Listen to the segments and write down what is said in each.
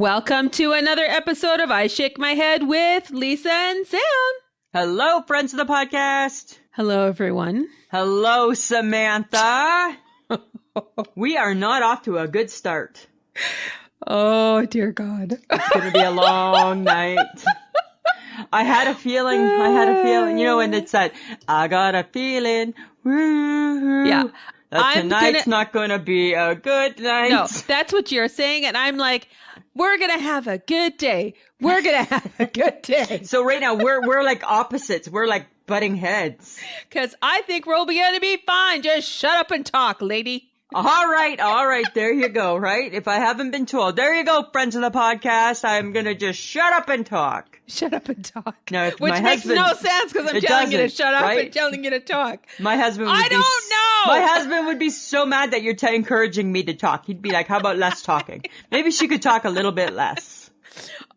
Welcome to another episode of I Shake My Head with Lisa and Sam. Hello, friends of the podcast. Hello, everyone. Hello, Samantha. We are not off to a good start. Oh, dear God. It's going to be a long night. I had a feeling. You know, when it's that, I got a feeling. Woo-hoo, Yeah. that tonight's not going to be a good night. No, that's what you're saying. And I'm like, we're going to have a good day. We're going to have a good day. So right now, we're like opposites. We're like butting heads. Because I think we'll be going to be fine. Just shut up and talk, lady. All right. There you go, right? If I haven't been told. There you go, friends of the podcast. I'm going to just shut up and talk. Shut up and talk. No, which makes no sense because I'm telling you to shut up and telling you to talk. My husband would know. My husband would be so mad that you're encouraging me to talk. He'd be like, how about less talking? Maybe she could talk a little bit less.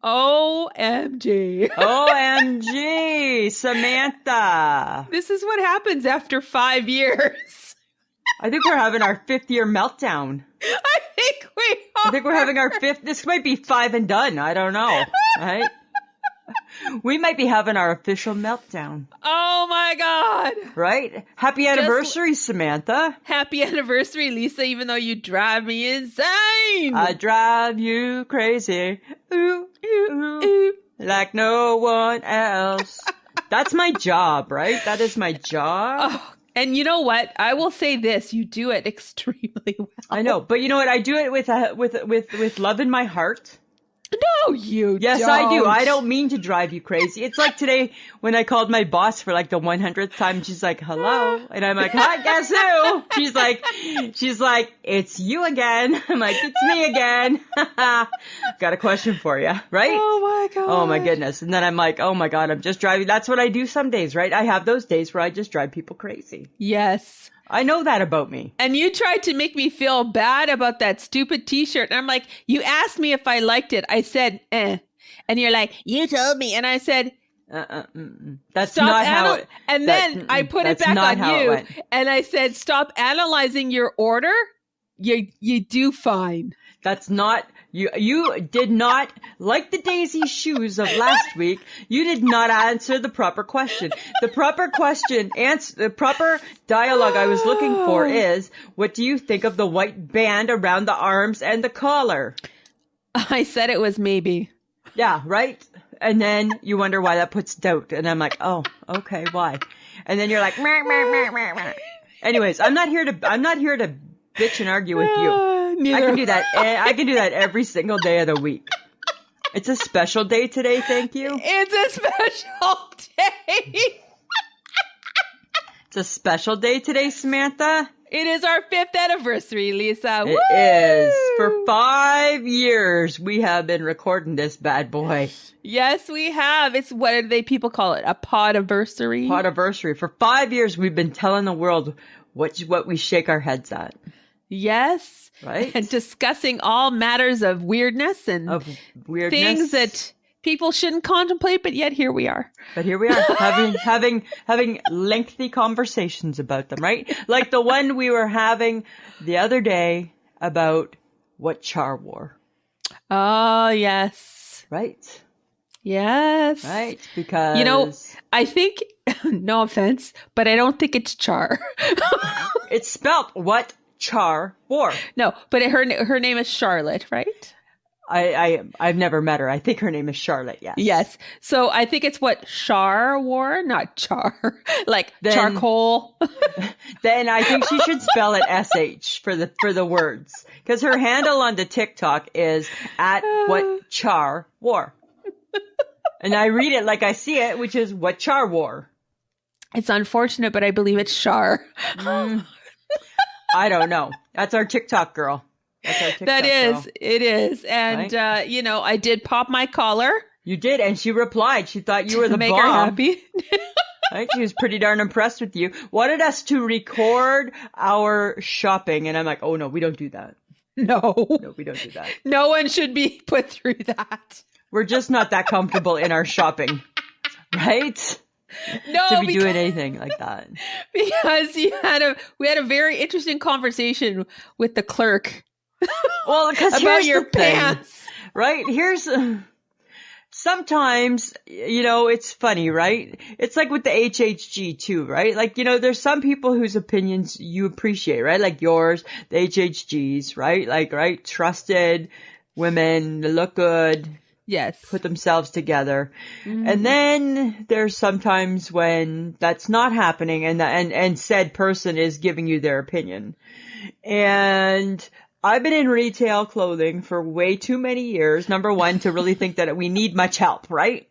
OMG. OMG, Samantha. This is what happens after 5 years. I think we're having our 5th year meltdown. I think we are. I think we're having our 5th. This might be 5 and done. I don't know. Right? We might be having our official meltdown. Oh my God. Right? Happy anniversary, Samantha. Happy anniversary, Lisa, even though you drive me insane. I drive you crazy. Ooh, ooh, like no one else. That's my job, right? That is my job. Oh, and you know what? I will say this. You do it extremely well. I know. But you know what? I do it with love in my heart. No, you Yes, don't. I do. I don't mean to drive you crazy. It's like today when I called my boss for like the 100th time. She's like, hello. And I'm like, hi, guess who? She's like, it's you again. I'm like, it's me again. Got a question for you, right? Oh my God. Oh my goodness. And then I'm like, oh my God, I'm just driving. That's what I do some days, right? I have those days where I just drive people crazy. Yes. I know that about me. And you tried to make me feel bad about that stupid t-shirt. And I'm like, you asked me if I liked it. I said, eh. And you're like, you told me. And I said, that's not how it... And then I put it back on you. And I said, stop analyzing your order. You do fine. That's not... You did not, like the daisy shoes of last week, you did not answer the proper question. The proper question, the proper dialogue I was looking for is, what do you think of the white band around the arms and the collar? I said it was maybe. Yeah, right? And then you wonder why that puts doubt. And I'm like, oh, okay, why? And then you're like, meh, meh, meh, meh, meh. Anyways, I'm not here to bitch and argue with you. Neither. I can do that every single day of the week. It's a special day today, thank you. It's a special day. It's a special day today, Samantha. It is our 5th anniversary, Lisa. It is. For 5 years, we have been recording this bad boy. Yes, we have. It's, what do people call it? A podaversary? Podaversary. For 5 years, we've been telling the world what we shake our heads at. Yes. Right. And discussing all matters of weirdness and things that people shouldn't contemplate, but yet here we are. But here we are having lengthy conversations about them, right? Like the one we were having the other day about what Char wore. Oh, yes. Right. Yes. Right. Because, you know, I think, no offense, but I don't think it's Char. It's spelt what Char wore. No, but her name is Charlotte, right? I've never met her. I think her name is Charlotte. Yes. Yes. So I think it's what Char wore, not Char, like charcoal. Then I think she should spell it SH for the words, because her handle on the TikTok is at what Char wore, and I read it like I see it, which is what Char wore. It's unfortunate, but I believe it's Char. I don't know. That's our TikTok girl. That is. It is. And, right? I did pop my collar. You did. And she replied. She thought you were the make bomb. Her happy. Right? She was pretty darn impressed with you. Wanted us to record our shopping. And I'm like, oh, no, we don't do that. No, we don't do that. No one should be put through that. We're just not that comfortable in our shopping. Right? No, to be doing anything like that. Because we had a very interesting conversation with the clerk. Well, because about your pants. right? Sometimes, it's funny, right? It's like with the HHG too, right? Like, there's some people whose opinions you appreciate, right? Like yours, the HHGs, right? Like, right? Trusted women, they look good, Yes. put themselves together. And then there's sometimes when that's not happening and said person is giving you their opinion. And I've been in retail clothing for way too many years. Number one, to really think that we need much help, right?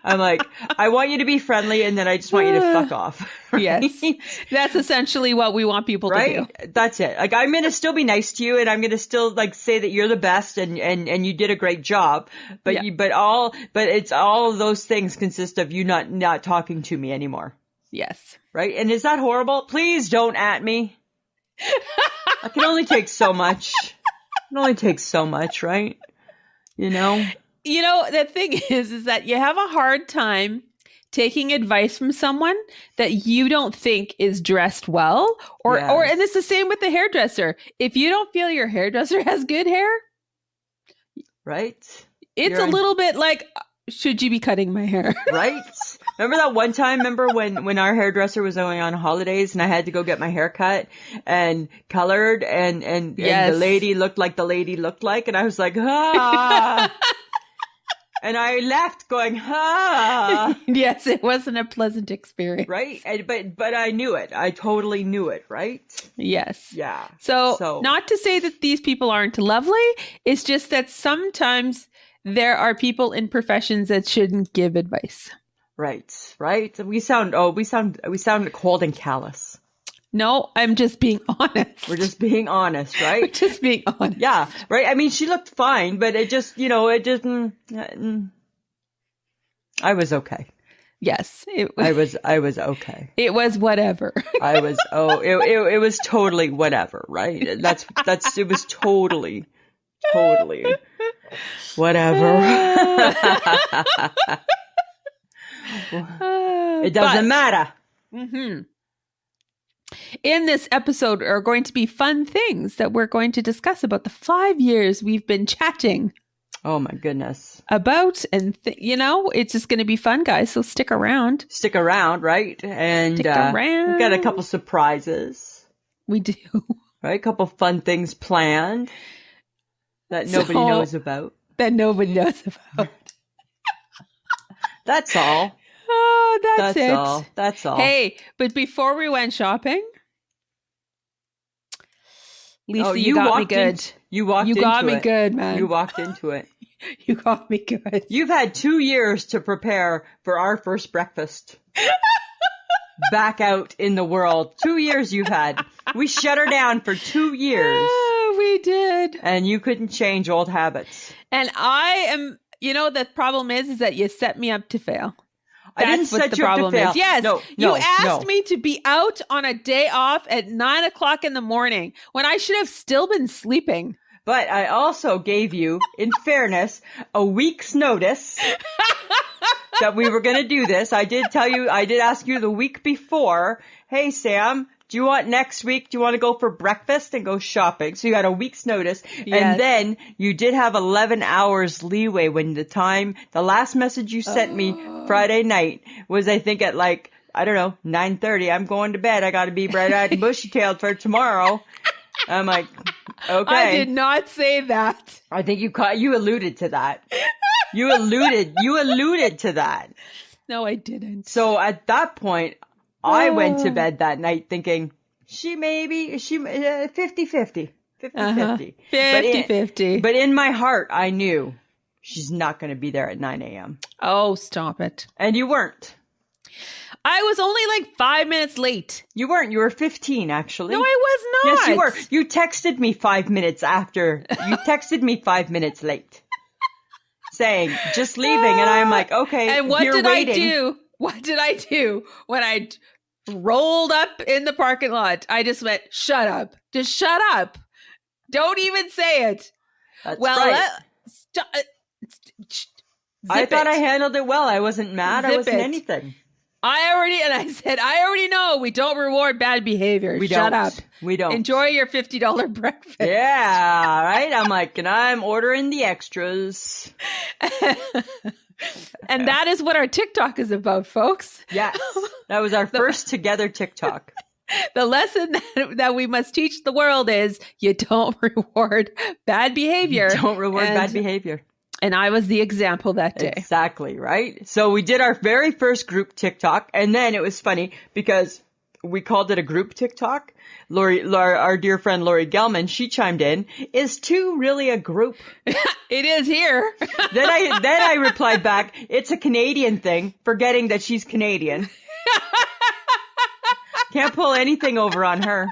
I'm like, I want you to be friendly and then I just want you to fuck off. Right? Yes. That's essentially what we want people to do. That's it. Like, I'm going to still be nice to you and I'm going to still like say that you're the best and you did a great job. But it's all of those things consist of you not talking to me anymore. Yes. Right? And is that horrible? Please don't at me. I can only take so much. Right? The thing is that you have a hard time taking advice from someone that you don't think is dressed well, and it's the same with the hairdresser. If you don't feel your hairdresser has good hair, right? It's a little bit like, should you be cutting my hair? Right? Remember that one time? Remember when our hairdresser was going on holidays and I had to go get my hair cut and colored and Yes. the lady looked like the lady looked like, and I was like, ah. And I left going, ah. Yes, it wasn't a pleasant experience. Right? But I knew it. I totally knew it, right? Yes. Yeah. So not to say that these people aren't lovely, it's just that sometimes there are people in professions that shouldn't give advice. Right. We sound cold and callous. No, I'm just being honest. We're just being honest, right? We're just being honest. Yeah, right. I mean, she looked fine, but it just, I was okay. Yes. I was okay. It was whatever. It was totally whatever, right? It was totally whatever. It doesn't matter. Mm-hmm. In this episode are going to be fun things that we're going to discuss about the 5 years we've been chatting. Oh my goodness. About, and it's just going to be fun, guys. So stick around. Stick around, right? And stick around. We've got a couple surprises. We do. Right? A couple fun things planned that nobody knows about. That nobody knows about. That's all. Oh, that's it. That's all. Hey, but before we went shopping, Lisa, you got me good. You got me good, man. You walked into it. You got me good. You've had 2 years to prepare for our first breakfast. Back out in the world. 2 years you've had. We shut her down for 2 years. Oh, we did. And you couldn't change old habits. And I am, the problem is that you set me up to fail. I didn't set you up to fail. Yes. No, you asked me to be out on a day off at 9:00 in the morning when I should have still been sleeping. But I also gave you, in fairness, a week's notice that we were going to do this. I did ask you the week before, hey, Sam, do you want next week? Do you want to go for breakfast and go shopping? So you had a week's notice. Yes. And then you did have 11 hours leeway when the last message you sent me Friday night was, I think, at 9:30. I'm going to bed. I got to be bright-eyed and bushy-tailed for tomorrow. I'm like, okay. I did not say that. I think you alluded to that. You alluded to that. No, I didn't. So at that point, I went to bed that night thinking, she 50-50. 50-50. 50-50. But in my heart, I knew she's not going to be there at 9 a.m. Oh, stop it. And you weren't. I was only 5 minutes late. You weren't. You were 15, actually. No, I was not. Yes, you were. You texted me 5 minutes after. You texted me 5 minutes late. Saying, just leaving. And I'm like, okay, and what you're did waiting. I do? What did I do when I rolled up in the parking lot? I just went, shut up. Just shut up. Don't even say it. That's right. I thought I handled it well. I wasn't mad. I wasn't anything. I said, I already know we don't reward bad behavior. Shut up. We don't. Enjoy your $50 breakfast. Yeah, right? I'm like, and I'm ordering the extras. And that is what our TikTok is about, folks. Yes. That was our first together TikTok. The lesson that we must teach the world is you don't reward bad behavior. You don't reward bad behavior. And I was the example that day. Exactly, right? So we did our very first group TikTok, and then it was funny because we called it a group TikTok. Our dear friend Lori Gelman, she chimed in, is two really a group? It is here. Then I replied back, it's a Canadian thing, forgetting that she's Canadian. Can't pull anything over on her.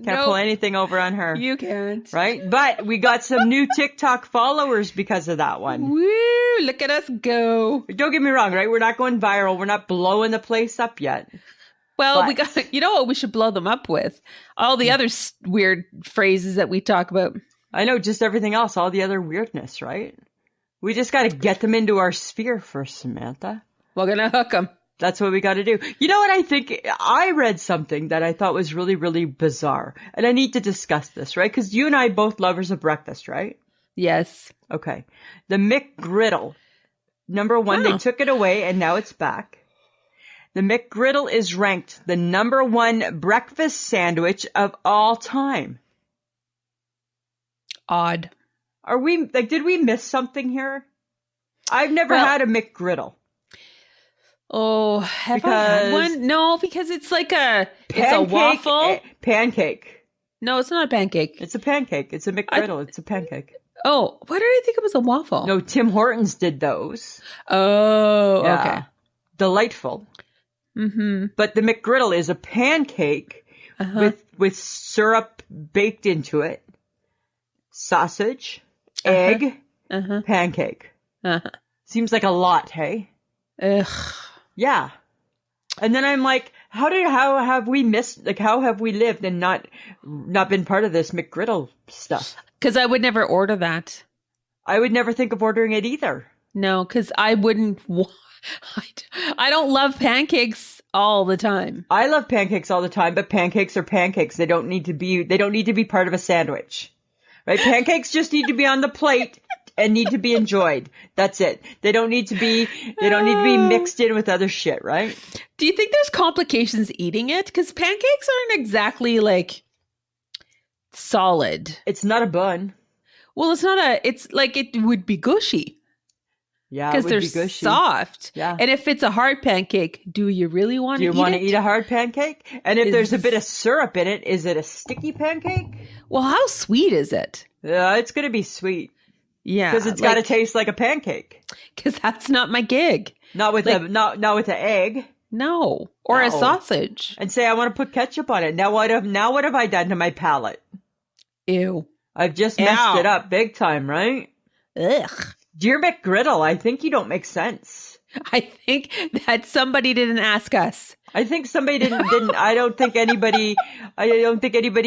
Pull anything over on her. You can't. Right? But we got some new TikTok followers because of that one. Woo! Look at us go. Don't get me wrong, right? We're not going viral. We're not blowing the place up yet. Well, you know what we should blow them up with? All the other weird phrases that we talk about. I know, just everything else, all the other weirdness, right? We just got to get them into our sphere first, Samantha. We're going to hook them. That's what we got to do. You know what I think? I read something that I thought was really, really bizarre. And I need to discuss this, right? Because you and I both lovers of breakfast, right? Yes. Okay. The McGriddle. Number one, They took it away and now it's back. The McGriddle is ranked the number one breakfast sandwich of all time. Odd. Did we miss something here? I've never had a McGriddle. Oh, I had one? No, because it's like it's a waffle. Pancake. No, it's not a pancake. It's a pancake. It's a McGriddle. It's a pancake. Oh, why did I think it was a waffle? No, Tim Hortons did those. Oh, yeah. Okay. Delightful. Mm-hmm. But the McGriddle is a pancake with syrup baked into it, sausage, egg, pancake. Seems like a lot, hey? Ugh. Yeah. And then I'm like, how have we missed, how have we lived and not been part of this McGriddle stuff? Because I would never order that. I would never think of ordering it either. No, because I wouldn't. I don't love pancakes all the time. I love pancakes all the time, but pancakes are pancakes. They don't need to be part of a sandwich, right? Pancakes just need to be on the plate and need to be enjoyed. That's it. They don't need to be mixed in with other shit, right? Do you think there's complications eating it? Because pancakes aren't exactly like solid. It's not a bun. Well, it's like it would be gushy. Yeah, because they're soft. Yeah. And if it's a hard pancake, do you really want to eat it? Do you want to eat a hard pancake? And if there's a bit of syrup in it, is it a sticky pancake? Well, how sweet is it? It's going to be sweet. Yeah. Because it's got to taste like a pancake. Because that's not my gig. Not with not with an egg. No. Or a sausage. And say I want to put ketchup on it. Now what have I done to my palate? Ew. I've just messed it up big time, right? Ugh. Dear McGriddle, I think you don't make sense. I think that somebody didn't ask us. I think somebody didn't. I don't think anybody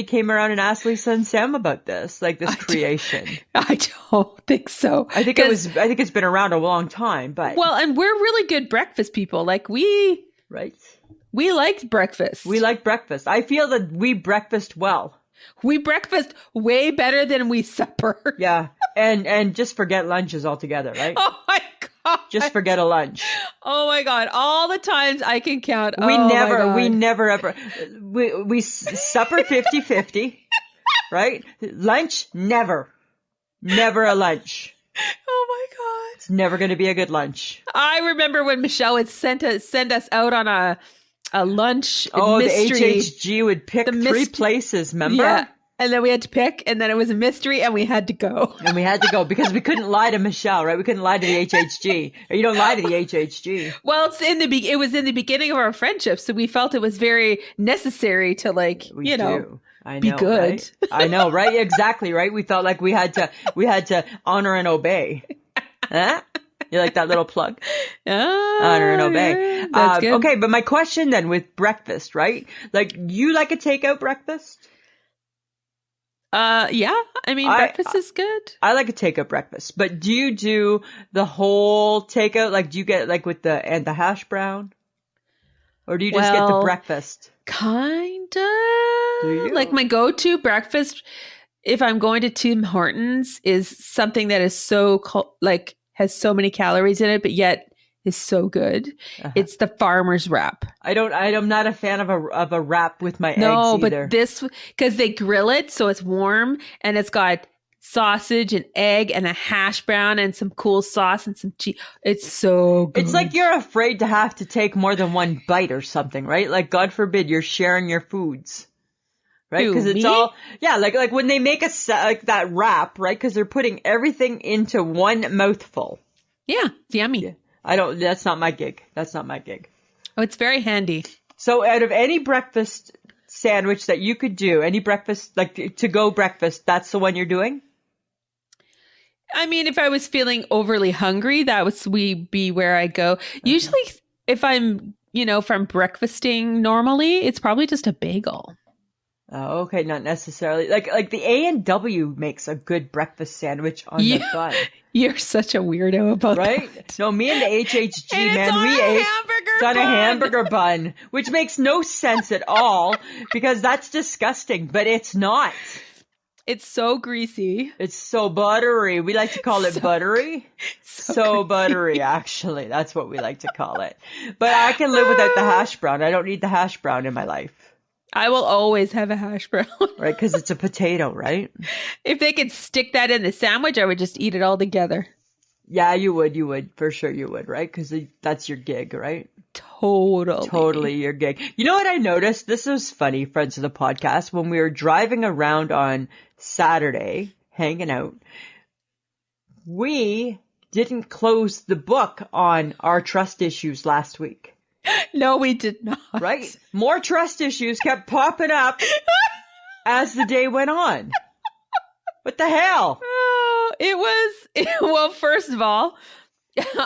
came around and asked Lisa and Sam about this, like this creation. I don't think so. I think it's been around a long time, but and we're really good breakfast people. Like we liked breakfast. We like breakfast. I feel that we breakfast well. We breakfast way better than we supper. Yeah. And just forget lunches altogether, right? Oh my God. Just forget a lunch. Oh my God. All the times I can count. We never ever, we supper 50-50, right? Lunch, never a lunch. Oh my God. It's never going to be a good lunch. I remember when Michelle would send us out on a lunch mystery. The HHG would pick three places, remember? Yeah. And then we had to pick, and then it was a mystery, and we had to go. And we had to go because we couldn't lie to Michelle, right? We couldn't lie to the HHG. Or you don't lie to the HHG. Well, it was in the beginning of our friendship, so we felt it was very necessary to be good. Right? I know, right? Exactly, right? We felt like we had to honor and obey. Huh? You like that little plug? Honor and obey. Yeah, that's good. Okay, but my question then with breakfast, right? Like, you like a takeout breakfast? Yeah. I mean, breakfast is good. I like a takeout breakfast, but do you do the whole takeout? Like, do you get with the hash brown? Or do you just get the breakfast? Kinda. Do you? Like my go-to breakfast, if I'm going to Tim Hortons, is something that is so has so many calories in it, but yet is so good. It's the farmer's wrap. I'm not a fan of a wrap with my eggs either. either. But this, because they grill it so it's warm and it's got sausage and egg and a hash brown and some cool sauce and some cheese. It's so good. It's like you're afraid to have to take more than one bite or something, right? Like, God forbid you're sharing your foods. Right? Because it's all, like when they make like that wrap, right? Because they're putting everything into one mouthful. Yeah, it's yummy. Yeah. That's not my gig. That's not my gig. Oh, it's very handy. So out of any breakfast sandwich that you could do, any breakfast, like to-go breakfast, that's the one you're doing? I mean, if I was feeling overly hungry, that would be where I go. Usually if I'm breakfasting normally, it's probably just a bagel. Oh, okay. Not necessarily. Like the A&W makes a good breakfast sandwich on the bun. You're such a weirdo about right? that. No, me and the HHG, and man, it's on a hamburger bun, which makes no sense at all because that's disgusting, but it's not. It's so greasy. It's so buttery. We like to call it buttery. So buttery, actually. That's what we like to call it. But I can live without the hash brown. I don't need the hash brown in my life. I will always have a hash brown. Right, because it's a potato, right? If they could stick that in the sandwich, I would just eat it all together. Yeah, you would. For sure you would, right? Because that's your gig, right? Totally your gig. You know what I noticed? This was funny, friends of the podcast. When we were driving around on Saturday, hanging out, we didn't close the book on our trust issues last week. No, we did not. Right? More trust issues kept popping up as the day went on. What the hell? Well, first of all,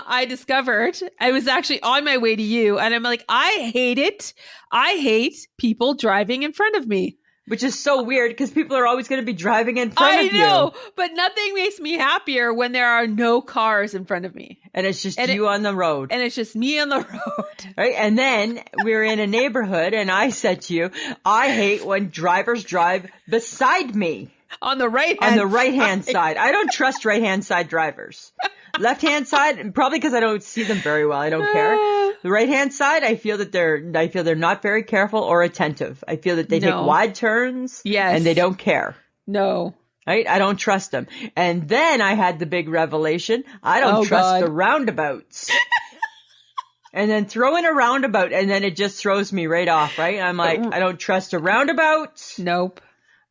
I discovered I was actually on my way to you and I'm like, I hate it. I hate people driving in front of me. Which is so weird because people are always going to be driving in front of you. I know, but nothing makes me happier when there are no cars in front of me. And it's just you on the road. And it's just me on the road. Right? And then we're in a neighborhood and I said to you, I hate when drivers drive beside me. On the right-hand side. I don't trust right-hand side drivers. Left-hand side, probably because I don't see them very well. I don't care. The right-hand side, I feel they're not very careful or attentive. I feel that they take wide turns. Yes. And they don't care. No. Right? I don't trust them. And then I had the big revelation. I don't trust the roundabouts. And then throw in a roundabout and then it just throws me right off, right? I'm like, I don't trust a roundabout. Nope.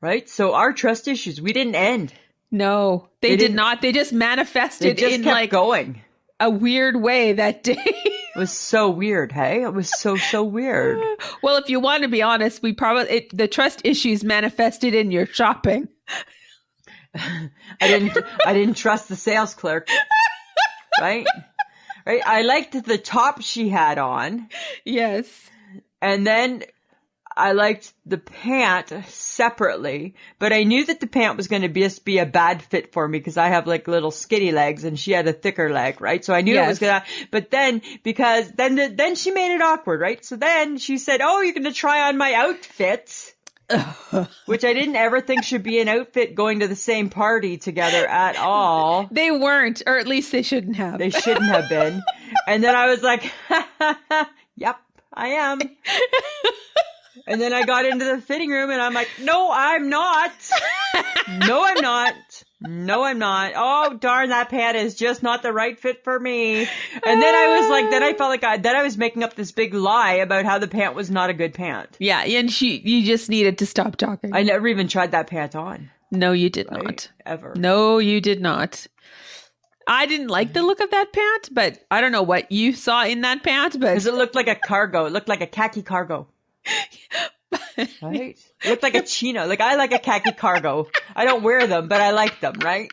Right? So our trust issues, we didn't end. No, they did not. They just manifested in like going a weird way that day. It was so weird. Hey, it was so weird. Well, if you want to be honest, the trust issues manifested in your shopping. I didn't trust the sales clerk. Right? Right. I liked the top she had on. Yes. And then I liked the pant separately, but I knew that the pant was going to be a bad fit for me because I have like little skinny legs and she had a thicker leg, right? So I knew it was going to, but then then she made it awkward, right? So then she said, oh, you're going to try on my outfit, which I didn't ever think should be an outfit going to the same party together at all. They weren't, or at least they shouldn't have. They shouldn't have been. And then I was like, yep, I am. And then I got into the fitting room and I'm like, no, I'm not. No, I'm not. No, I'm not. Oh, darn, that pant is just not the right fit for me. And then I felt like I was making up this big lie about how the pant was not a good pant. Yeah. And you just needed to stop talking. I never even tried that pant on. No, you did not. Ever. No, you did not. I didn't like the look of that pant, but I don't know what you saw in that pant, but. Because it looked like a cargo. It looked like a khaki cargo. Right? It looked like a chino. Like I like a khaki cargo. I don't wear them, but I like them, right?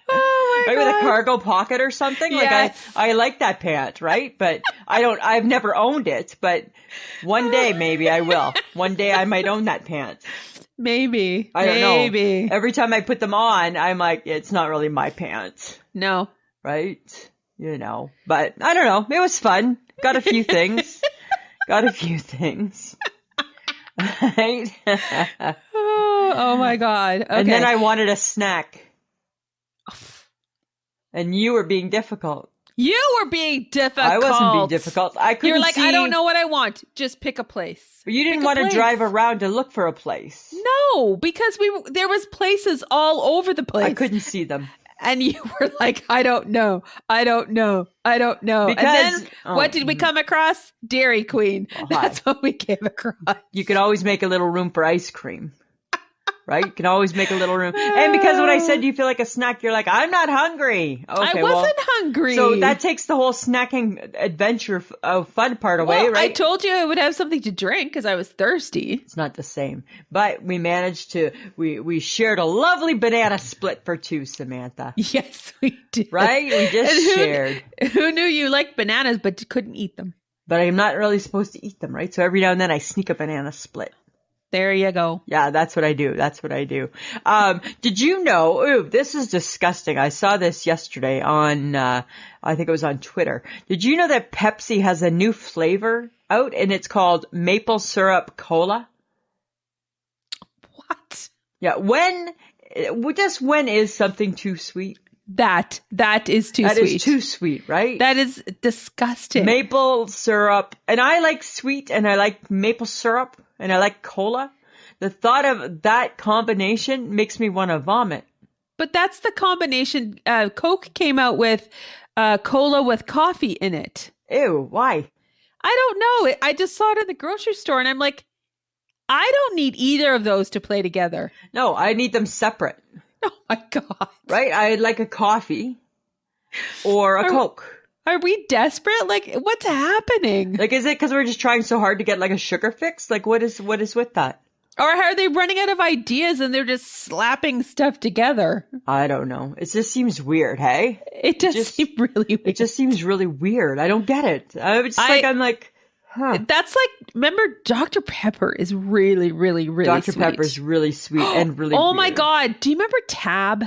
Oh my right, God. with a cargo pocket or something. Yes. Like I like that pant, right? But I've never owned it, but one day maybe I will. One day I might own that pant. Maybe. I don't know. Every time I put them on, I'm like, it's not really my pants. No. Right? you know, but I don't know. It was fun. Got a few things. Right? Oh my God. Okay. And then I wanted a snack. And you were being difficult. You were being difficult. I wasn't being difficult. I couldn't. You're like, I don't know what I want. Just pick a place. But you didn't want to drive around to look for a place. No, because there was places all over the place. I couldn't see them. And you were like, I don't know. Because, and then what did we come across? Dairy Queen. That's what we came across. You could always make a little room for ice cream. Right? You can always make a little room. And because when I said you feel like a snack, you're like, I'm not hungry. Okay, I wasn't hungry. So that takes the whole snacking adventure fun part away, right? I told you I would have something to drink because I was thirsty. It's not the same. But we managed to, we shared a lovely banana split for two, Samantha. Yes, we did. Right? We just shared. Who knew you liked bananas but couldn't eat them? But I'm not really supposed to eat them, right? So every now and then I sneak a banana split. There you go. Yeah, that's what I do. Did you know, ooh, this is disgusting. I saw this yesterday on, I think it was on Twitter. Did you know that Pepsi has a new flavor out and it's called maple syrup cola? What? Yeah. When is something too sweet? That is too sweet. That is too sweet, right? That is disgusting. Maple syrup. And I like sweet and I like maple syrup and I like cola. The thought of that combination makes me want to vomit. But that's the combination. Coke came out with cola with coffee in it. Ew, why? I don't know. I just saw it in the grocery store and I'm like, I don't need either of those to play together. No, I need them separate. Oh my God. Right? I'd like a coffee or a Coke. Are we desperate? Like, what's happening? Like, is it because we're just trying so hard to get like a sugar fix? Like, what is with that? Or are they running out of ideas and they're just slapping stuff together? I don't know. It just seems weird, hey? It does seem really weird. It just seems really weird. I don't get it. I'm like, huh. That's like, remember, Dr. Pepper is really, really, really Dr. sweet. Pepper's really sweet and really Oh weird. my God. Do you remember Tab?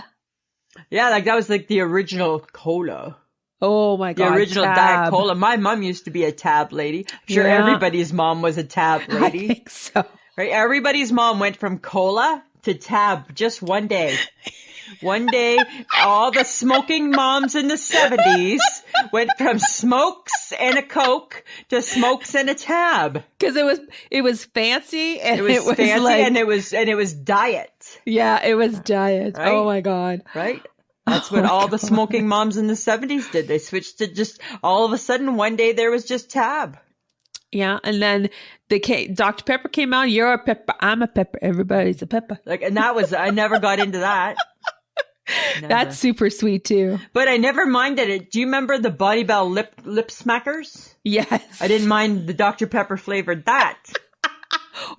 Yeah, like that was like the original cola. Oh my God. The original Tab. Diet Cola. My mom used to be a Tab lady. I'm sure everybody's mom was a Tab lady. I think so. Right? Everybody's mom went from cola to Tab just one day. One day, all the smoking moms in the 70s went from smokes and a Coke to smokes and a Tab. Because it was fancy and it was fancy like, and it was diet. Yeah, it was diet. Right? Oh my God. Right? That's what all the smoking moms in the 70s did. They switched to just all of a sudden one day there was just Tab. Yeah, and then Dr. Pepper came out. You're a pepper. I'm a pepper. Everybody's a pepper. Like, and that was, I never got into that. Never. That's super sweet too. But I never minded it. Do you remember the Body Bell lip smackers? Yes. I didn't mind the Dr. Pepper flavored that.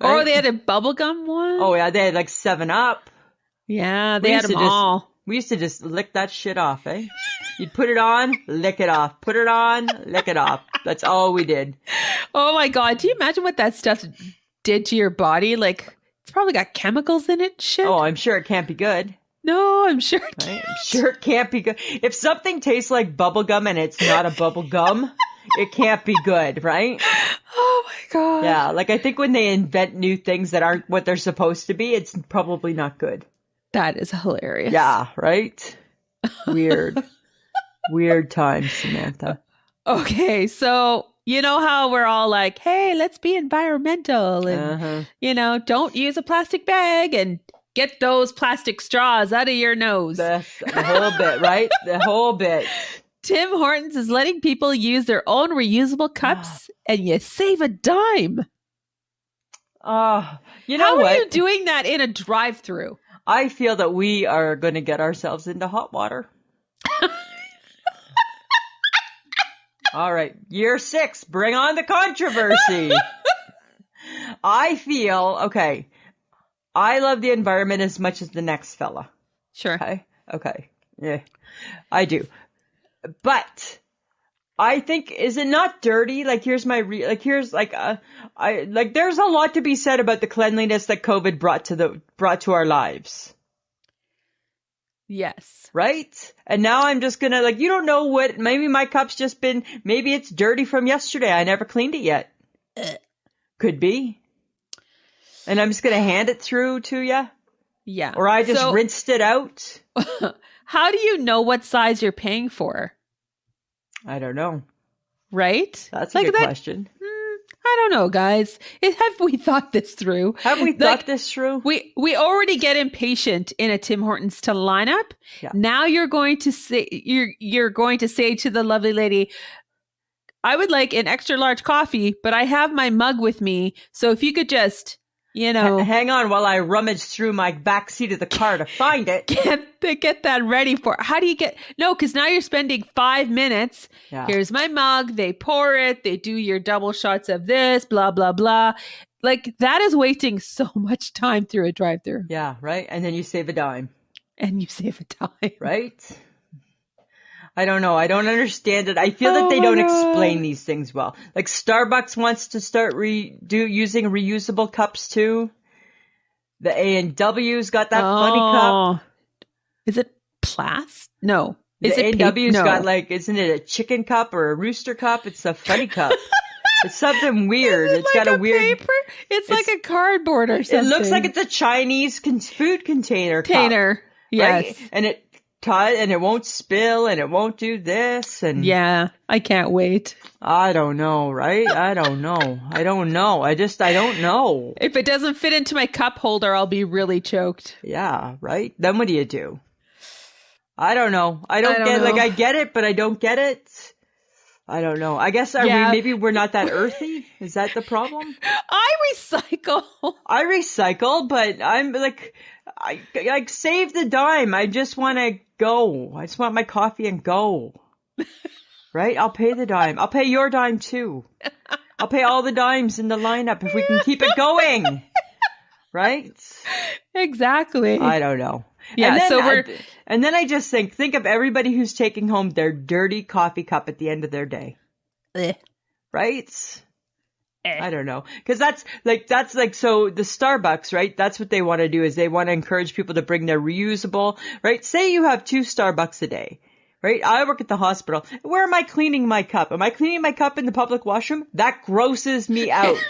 Right? Or they had a bubblegum one. Oh yeah, they had like 7-Up. Yeah, they had them all. We used to just lick that shit off, eh? You'd put it on, lick it off. Put it on, lick it off. That's all we did. Oh my God. Do you imagine what that stuff did to your body? Like, it's probably got chemicals in it. Shit. Oh, I'm sure it can't be good. No, I'm sure it can't. I'm sure it can't be good. If something tastes like bubble gum and it's not a bubble gum, it can't be good, right? Oh my God. Yeah, like I think when they invent new things that aren't what they're supposed to be, it's probably not good. That is hilarious. Yeah, right? Weird. Weird times, Samantha. Okay, so you know how we're all like, hey, let's be environmental and, don't use a plastic bag and get those plastic straws out of your nose. The whole bit, right? The whole bit. Tim Hortons is letting people use their own reusable cups and you save a dime. You know what? How are you doing that in a drive-thru? I feel that we are going to get ourselves into hot water. All right. Year 6, bring on the controversy. I feel, okay, I love the environment as much as the next fella. Sure. Okay. Yeah, I do. But I think, is it not dirty? Like, there's a lot to be said about the cleanliness that COVID brought to our lives. Yes. Right? And now I'm just gonna, like, you don't know what, maybe my cup's just been, maybe it's dirty from yesterday. I never cleaned it yet. Could be. And I'm just gonna hand it through to you. Yeah. Or I just rinsed it out. How do you know what size you're paying for? I don't know. Right? That's a good question. I don't know, guys. Have we thought this through? Have we thought this through? We already get impatient in a Tim Hortons to line up. Yeah. Now you're going to say to the lovely lady, I would like an extra large coffee, but I have my mug with me. So if you could just, hang on while I rummage through my back seat of the car to find it. Get that ready for. How do you because now you're spending 5 minutes. Yeah. Here's my mug. They pour it. They do your double shots of this, blah, blah, blah. Like that is wasting so much time through a drive-through. Yeah. Right. And then you save a dime. Right. I don't know. I don't understand it. I feel that they don't explain these things well. Like Starbucks wants to start using reusable cups too. The A&W's got that funny cup. Is it plastic? No. The A&W's got isn't it a chicken cup or a rooster cup? It's a funny cup. It's something weird. It's got a weird paper. It's like a cardboard or something. It looks like it's a Chinese food container cup. Yes. Right? And it won't spill and it won't do this and yeah, I can't wait. I don't know, right? I don't know. I don't know. I don't know. If it doesn't fit into my cup holder, I'll be really choked. Yeah, right? Then what do you do? I don't know. I don't get know. I get it, but I don't get it. I don't know. I guess maybe we're not that earthy? Is that the problem? I recycle, but I'm I save the dime. I just want to go. I just want my coffee and go. Right? I'll pay the dime. I'll pay your dime too. I'll pay all the dimes in the lineup if we can keep it going. Right? Exactly. I don't know. Yeah, and then I just think of everybody who's taking home their dirty coffee cup at the end of their day. Right? I don't know. Cause so the Starbucks, right? That's what they want to do is they want to encourage people to bring their reusable, right? Say you have 2 Starbucks a day, right? I work at the hospital. Where am I cleaning my cup? Am I cleaning my cup in the public washroom? That grosses me out,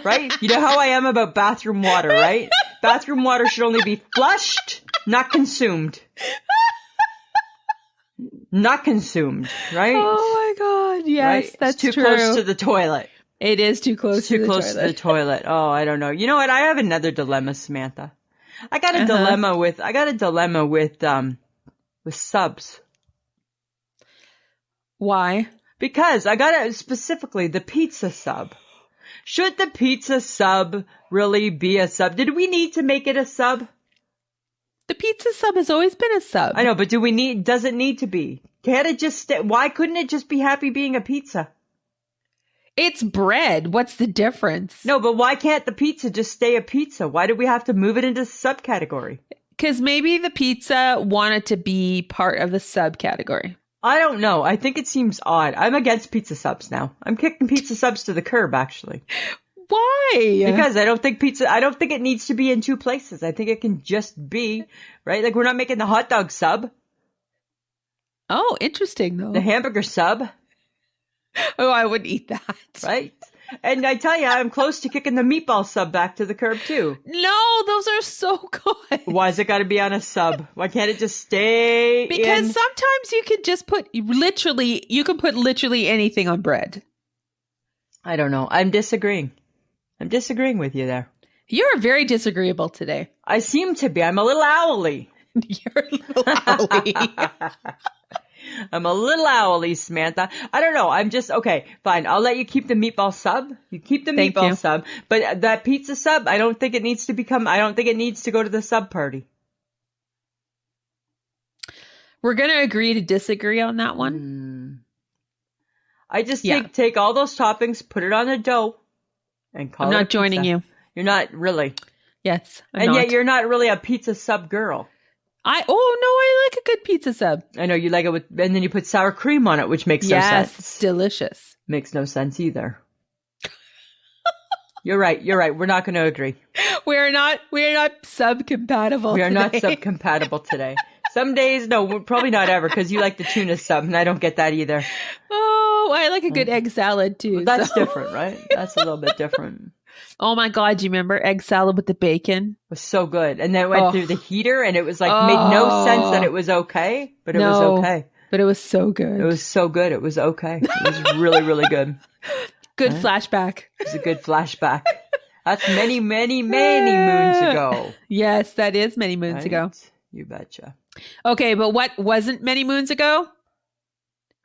right? You know how I am about bathroom water, right? Bathroom water should only be flushed, not consumed. Not consumed, right? Oh my God. Yes, right? That's too true. Close to the toilet. It is too close to the toilet. To the toilet. Oh, I don't know. You know what? I have another dilemma, Samantha. I got a dilemma with subs. Why? Because I got specifically the pizza sub. Should the pizza sub really be a sub? Did we need to make it a sub? The pizza sub has always been a sub. I know, but does it need to be? Can't it just why couldn't it just be happy being a pizza? It's bread. What's the difference? No, but why can't the pizza just stay a pizza? Why do we have to move it into subcategory? Because maybe the pizza wanted to be part of the subcategory. I don't know. I think it seems odd. I'm against pizza subs now. I'm kicking pizza subs to the curb, actually. Why? Because I don't think it needs to be in 2 places. I think it can just be, right? Like we're not making the hot dog sub. Oh, interesting though. The hamburger sub. Oh, I would eat that. Right? And I tell you, I'm close to kicking the meatball sub back to the curb too. No, those are so good. Why has it got to be on a sub? Why can't it just stay Because sometimes you could just put literally anything on bread. I don't know. I'm disagreeing with you there. You're very disagreeable today. I seem to be. I'm a little owly. You're a little owly. I'm a little owly, Samantha. I don't know. I'm just, okay, fine. I'll let you keep the meatball sub. You keep the meatball sub. But that pizza sub, I don't think it needs to go to the sub party. We're going to agree to disagree on that one. I just think take all those toppings, put it on a dough, and call it I'm a not joining pizza. you. You're not really. Yes, yet you're not really a pizza sub girl. I like a good pizza sub. I know you like it and then you put sour cream on it, which makes no sense. Yes, it's delicious. Makes no sense either. You're right. We're not going to agree. We're not sub compatible. We are not sub compatible today. Some days, no, probably not ever, because you like the tuna sub, and I don't get that either. Oh, I like a good egg salad too. Well, that's different, right? That's a little bit different. Oh my God, do you remember egg salad with the bacon? It was so good. And then it went through the heater, and it was like, made no sense that it was okay, but it was okay. But it was so good. It was so good. It was okay. It was really, really good. Good flashback. It was a good flashback. That's many, many, many moons ago. Yes, that is many moons ago. You betcha. Okay, but what wasn't many moons ago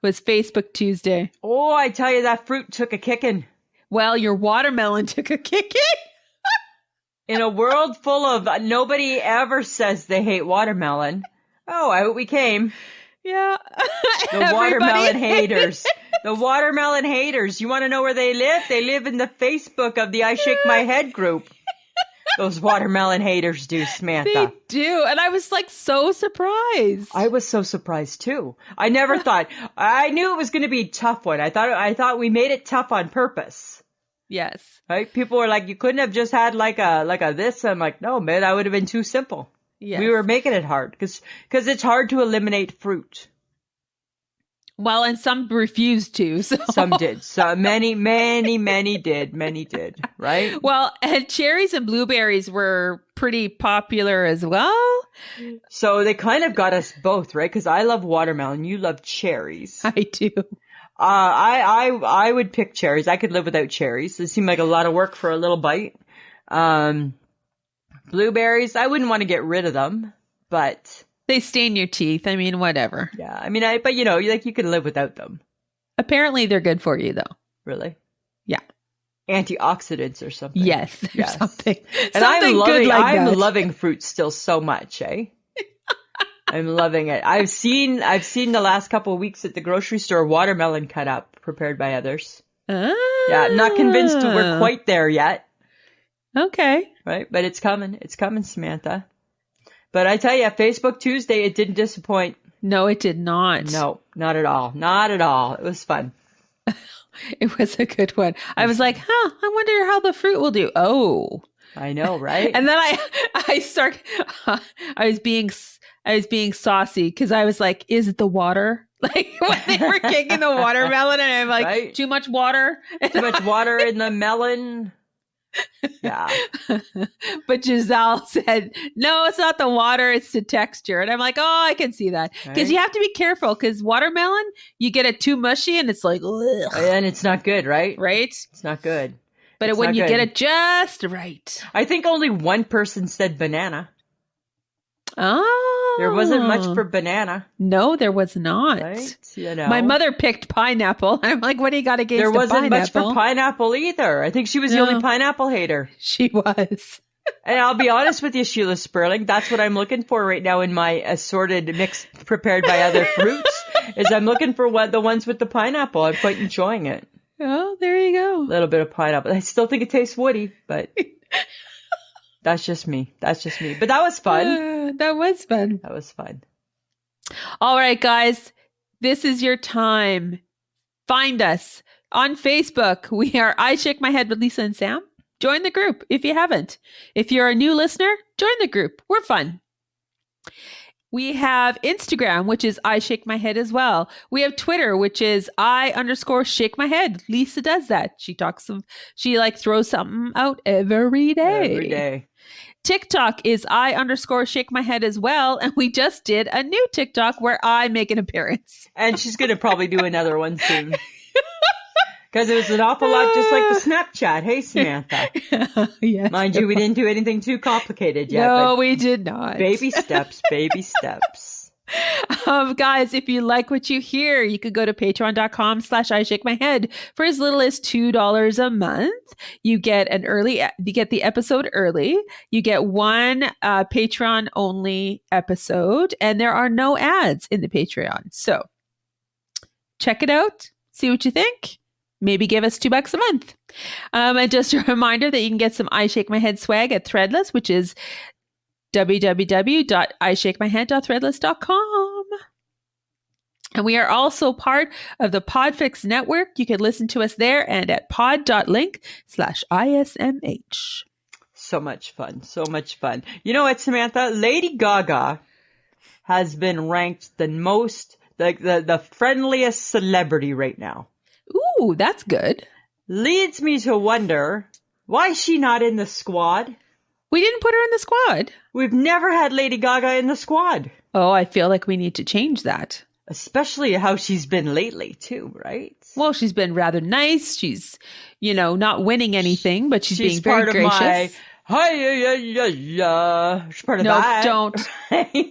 was Facebook Tuesday. Oh, I tell you, that fruit took a kicking. Well, your watermelon took a kicking. In a world full of nobody ever says they hate watermelon. Oh, out we came. Yeah. The watermelon haters. The watermelon haters. You want to know where they live? They live in the Facebook of the I Shake My Head group. Those watermelon haters do, Samantha. They do. And I was like so surprised. I was so surprised too. I never thought, I knew it was going to be a tough one. I thought we made it tough on purpose. Yes. Right? People were like, you couldn't have just had like a this. I'm like, no, man, that would have been too simple. Yes. We were making it hard because it's hard to eliminate fruit. Well, and some refused to. So. Some did. So many did. Many did. Right? Well, and cherries and blueberries were pretty popular as well. So they kind of got us both, right? Because I love watermelon. You love cherries. I do. I would pick cherries. I could live without cherries. It seemed like a lot of work for a little bite. Blueberries, I wouldn't want to get rid of them, but they stain your teeth. I mean, whatever. Yeah. I mean, but you can live without them. Apparently they're good for you though. Really? Yeah. Antioxidants or something. Yes. Something. And I'm loving fruit still so much, eh? I'm loving it. I've seen the last couple of weeks at the grocery store watermelon cut up, prepared by others. Ah. Yeah, I'm not convinced we're quite there yet. Okay. Right, but it's coming. It's coming, Samantha. But I tell you, Facebook Tuesday, it didn't disappoint. No, it did not. No, not at all. Not at all. It was fun. It was a good one. I was like, I wonder how the fruit will do. Oh. I know, right? And then I was being saucy because I was like, is it the water? Like when they were kicking the watermelon and I'm like, right? Too much water? Too much water in the melon? Yeah. But Giselle said, no, it's not the water, it's the texture. And I'm like, oh, I can see that. Because you have to be careful because watermelon, you get it too mushy and it's like, ugh. And it's not good, right? Right? It's not good. But when you get it just right. I think only one person said banana. Oh. There wasn't much for banana. No, there was not. Right? My mother picked pineapple. I'm like, what do you got against There wasn't pineapple? much for pineapple either. I think she was the only pineapple hater. She was. And I'll be honest with you, Sheila Sperling, that's what I'm looking for right now in my assorted mix prepared by other fruits, is I'm looking for the ones with the pineapple. I'm quite enjoying it. Oh, there you go. A little bit of pineapple. I still think it tastes woody, but that's just me. That's just me. But that was fun. That was fun. That was fun. All right, guys. This is your time. Find us on Facebook. We are I Shake My Head with Lisa and Sam. Join the group if you haven't. If you're a new listener, join the group. We're fun. We have Instagram, which is I Shake My Head as well. We have Twitter, which is I_shake my head. Lisa does that. She throws something out every day. Every day. TikTok is I_shake my head as well. And we just did a new TikTok where I make an appearance. And she's going to probably do another one soon. Because it was an awful lot just like the Snapchat. Hey, Samantha. Yes. Mind you, we didn't do anything too complicated yet. No, we did not. Baby steps, baby steps. Guys, if you like what you hear, you could go to patreon.com/I Shake My Head for as little as $2 a month. You get the episode early. You get one Patreon only episode, and there are no ads in the Patreon. So check it out. See what you think. Maybe give us $2 a month. And just a reminder that you can get some I Shake My Head swag at Threadless, which is www.ishakemyhead.threadless.com. And we are also part of the Podfix network. You can listen to us there and at pod.link/ISMH. So much fun. So much fun. You know what, Samantha? Lady Gaga has been ranked the most, the friendliest celebrity right now. Ooh, that's good. Leads me to wonder, why is she not in the squad? We didn't put her in the squad. We've never had Lady Gaga in the squad. Oh, I feel like we need to change that. Especially how she's been lately, too, right? Well, she's been rather nice. She's, not winning anything, but she's being very gracious. She's part of No, that. don't.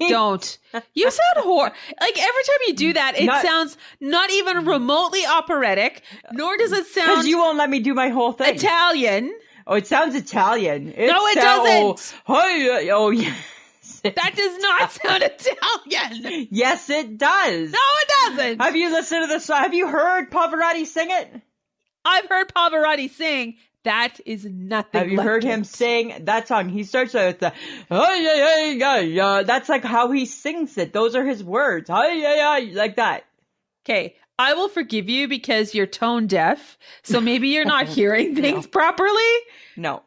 Don't. You sound like every time you do that, it sounds not even remotely operatic, nor does it sound Because you won't let me do my whole thing. Italian. Oh, it sounds Italian. No, it doesn't. Oh, yes. That does not sound Italian. Yes, it does. No, it doesn't. Have you listened to this? Have you heard Pavarotti sing it? I've heard Pavarotti sing. That is nothing. Have you heard him sing that song? He starts with the, that's like how he sings it. Those are his words. Like that. Okay. I will forgive you because you're tone deaf. So maybe you're not hearing things properly. No.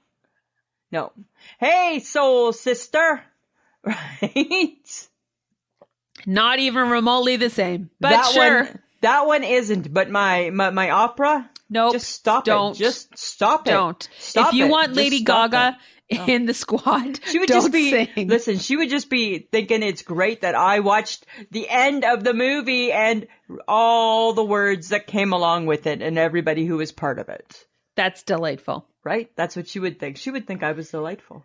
Hey, soul sister. Right? Not even remotely the same. But sure. That one isn't. But my opera. Nope. Just stop it. Just stop it. Don't. Stop if you it. want Lady Gaga in the squad, she would don't just be sing. Listen, she would just be thinking it's great that I watched the end of the movie and all the words that came along with it and everybody who was part of it. That's delightful. Right? That's what she would think. She would think I was delightful.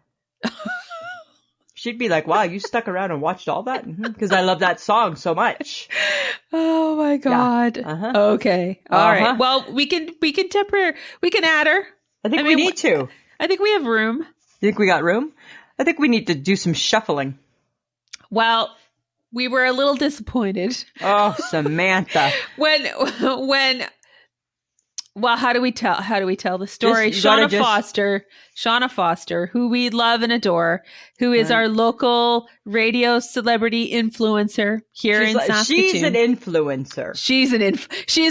She'd be like, wow, you stuck around and watched all that? Because I love that song so much. Oh my God. Yeah. Okay. All right. Well, we can add her. I think we need to. I think we have room. You think we got room? I think we need to do some shuffling. Well, we were a little disappointed. Oh, Samantha. Well, how do we tell the story? Shauna Foster, who we love and adore, who is our local radio celebrity influencer here in Saskatoon. She's an influencer. She's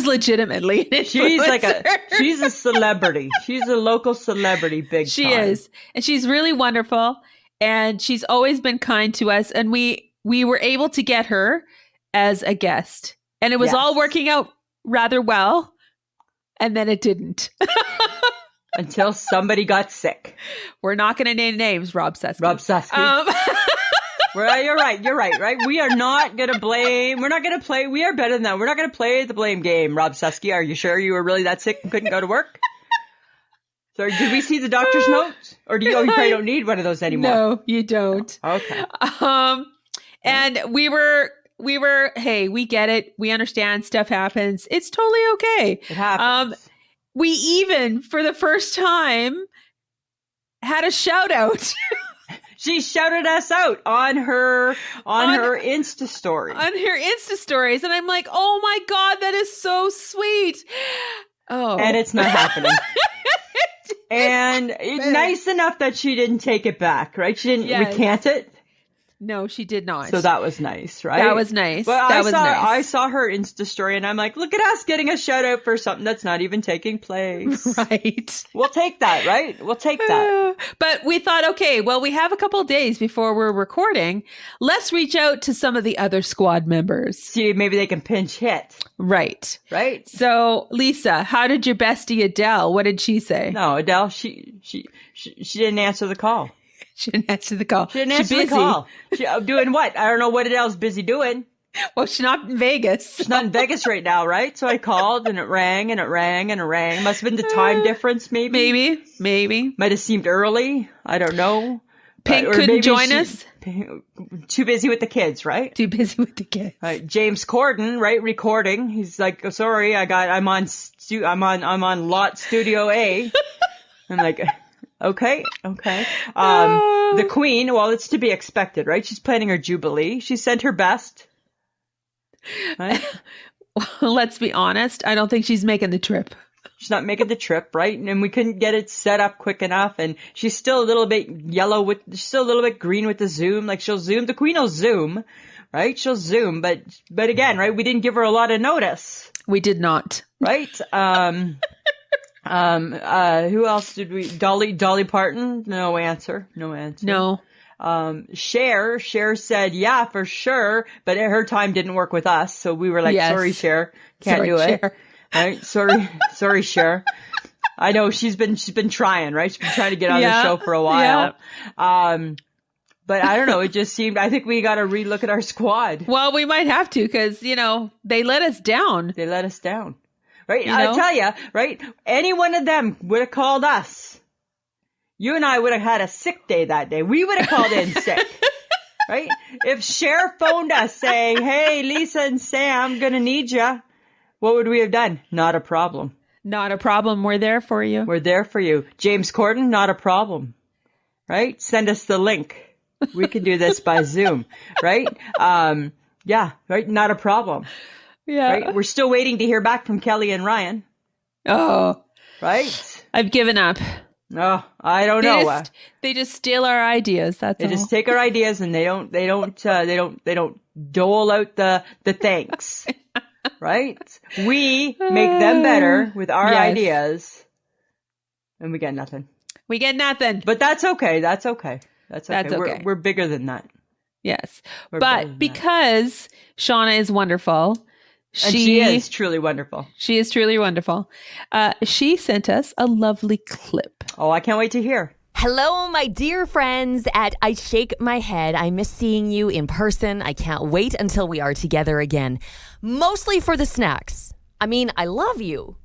legitimately an influencer. She's a celebrity. She's a local celebrity, big time. She is. And she's really wonderful. And she's always been kind to us. And we were able to get her as a guest. And it was all working out rather well. And then it didn't. Until somebody got sick. We're not going to name names, Rob Susky. Well, you're right? We are not going to blame. We're not going to play. We are better than that. We're not going to play the blame game, Rob Susky. Are you sure you were really that sick and couldn't go to work? So did we see the doctor's notes? Or you probably don't need one of those anymore? No, you don't. Okay. And we were, hey, we get it. We understand stuff happens. It's totally okay. It happens. We even, for the first time, had a shout out. She shouted us out on her Insta story. On her Insta stories. And I'm like, oh my God, that is so sweet. Oh. And it's not happening. And nice enough that she didn't take it back, right? She didn't recant it. No, she did not. So that was nice, right? That was nice. Well, I saw her Insta story and I'm like, look at us getting a shout out for something that's not even taking place. Right. We'll take that, right? We'll take that. But we thought, okay, well, we have a couple of days before we're recording. Let's reach out to some of the other squad members. See, maybe they can pinch hit. Right. Right. So, Lisa, how did your bestie Adele? What did she say? No, Adele, she didn't answer the call. She didn't answer the call. She didn't answer the call. She doing what? I don't know what Adele's busy doing. Well, she's not in Vegas. She's not in Vegas right now, right? So I called and it rang and it rang and it rang. Must have been the time difference, maybe. Maybe. Might have seemed early. I don't know. Pink couldn't join us. Too busy with the kids, right? Too busy with the kids. Right. James Corden, right? Recording. He's like, oh, sorry, I'm on lot Studio A. I'm like, okay. The Queen, well, it's to be expected, right? She's planning her Jubilee. She sent her best. Right? Well, let's be honest. I don't think she's making the trip. She's not making the trip, right? And we couldn't get it set up quick enough. And she's still a little bit she's still a little bit green with the Zoom. Like she'll Zoom. The Queen will Zoom, right? She'll Zoom. But again, right? We didn't give her a lot of notice. We did not. Right? Who else did we? Dolly Parton? No answer. No. Cher said, yeah, for sure. But her time didn't work with us. So we were like, sorry, Cher, can't do it. Cher. Right? Sorry, Cher. I know she's been trying, right? She's been trying to get on the show for a while. Yeah. But I don't know. It just seemed, I think we got to relook at our squad. Well, we might have to, because, they let us down. They let us down. Right? I tell you, right? Any one of them would have called us. You and I would have had a sick day that day. We would have called in sick. Right? If Cher phoned us saying, hey, Lisa and Sam, gonna need you, what would we have done? Not a problem. Not a problem. We're there for you. We're there for you. James Corden, not a problem. Right? Send us the link. We can do this by Zoom. Right? Yeah. Right? Not a problem. Yeah. Right? We're still waiting to hear back from Kelly and Ryan. Oh. Right? I've given up. Oh, I don't know. They just steal our ideas. That's all. They just take our ideas and they don't dole out the thanks. Right? We make them better with our ideas and we get nothing. We get nothing. But that's okay. That's okay. That's okay. We're bigger than that. Yes. But because Shauna is wonderful. She is truly wonderful. She is truly wonderful. She sent us a lovely clip. Oh, I can't wait to hear. Hello, my dear friends at I Shake My Head. I miss seeing you in person. I can't wait until we are together again. Mostly for the snacks. I mean, I love you,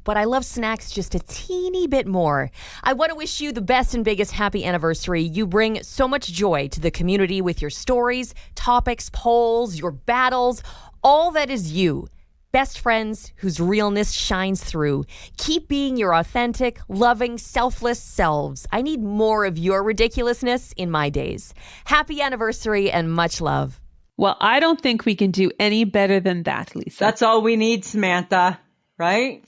but I love snacks just a teeny bit more. I want to wish you the best and biggest happy anniversary. You bring so much joy to the community with your stories, topics, polls, your battles, all that is you. Best friends whose realness shines through. Keep being your authentic, loving, selfless selves. I need more of your ridiculousness in my days. Happy anniversary and much love. Well, I don't think we can do any better than that, Lisa. That's all we need, Samantha. Right?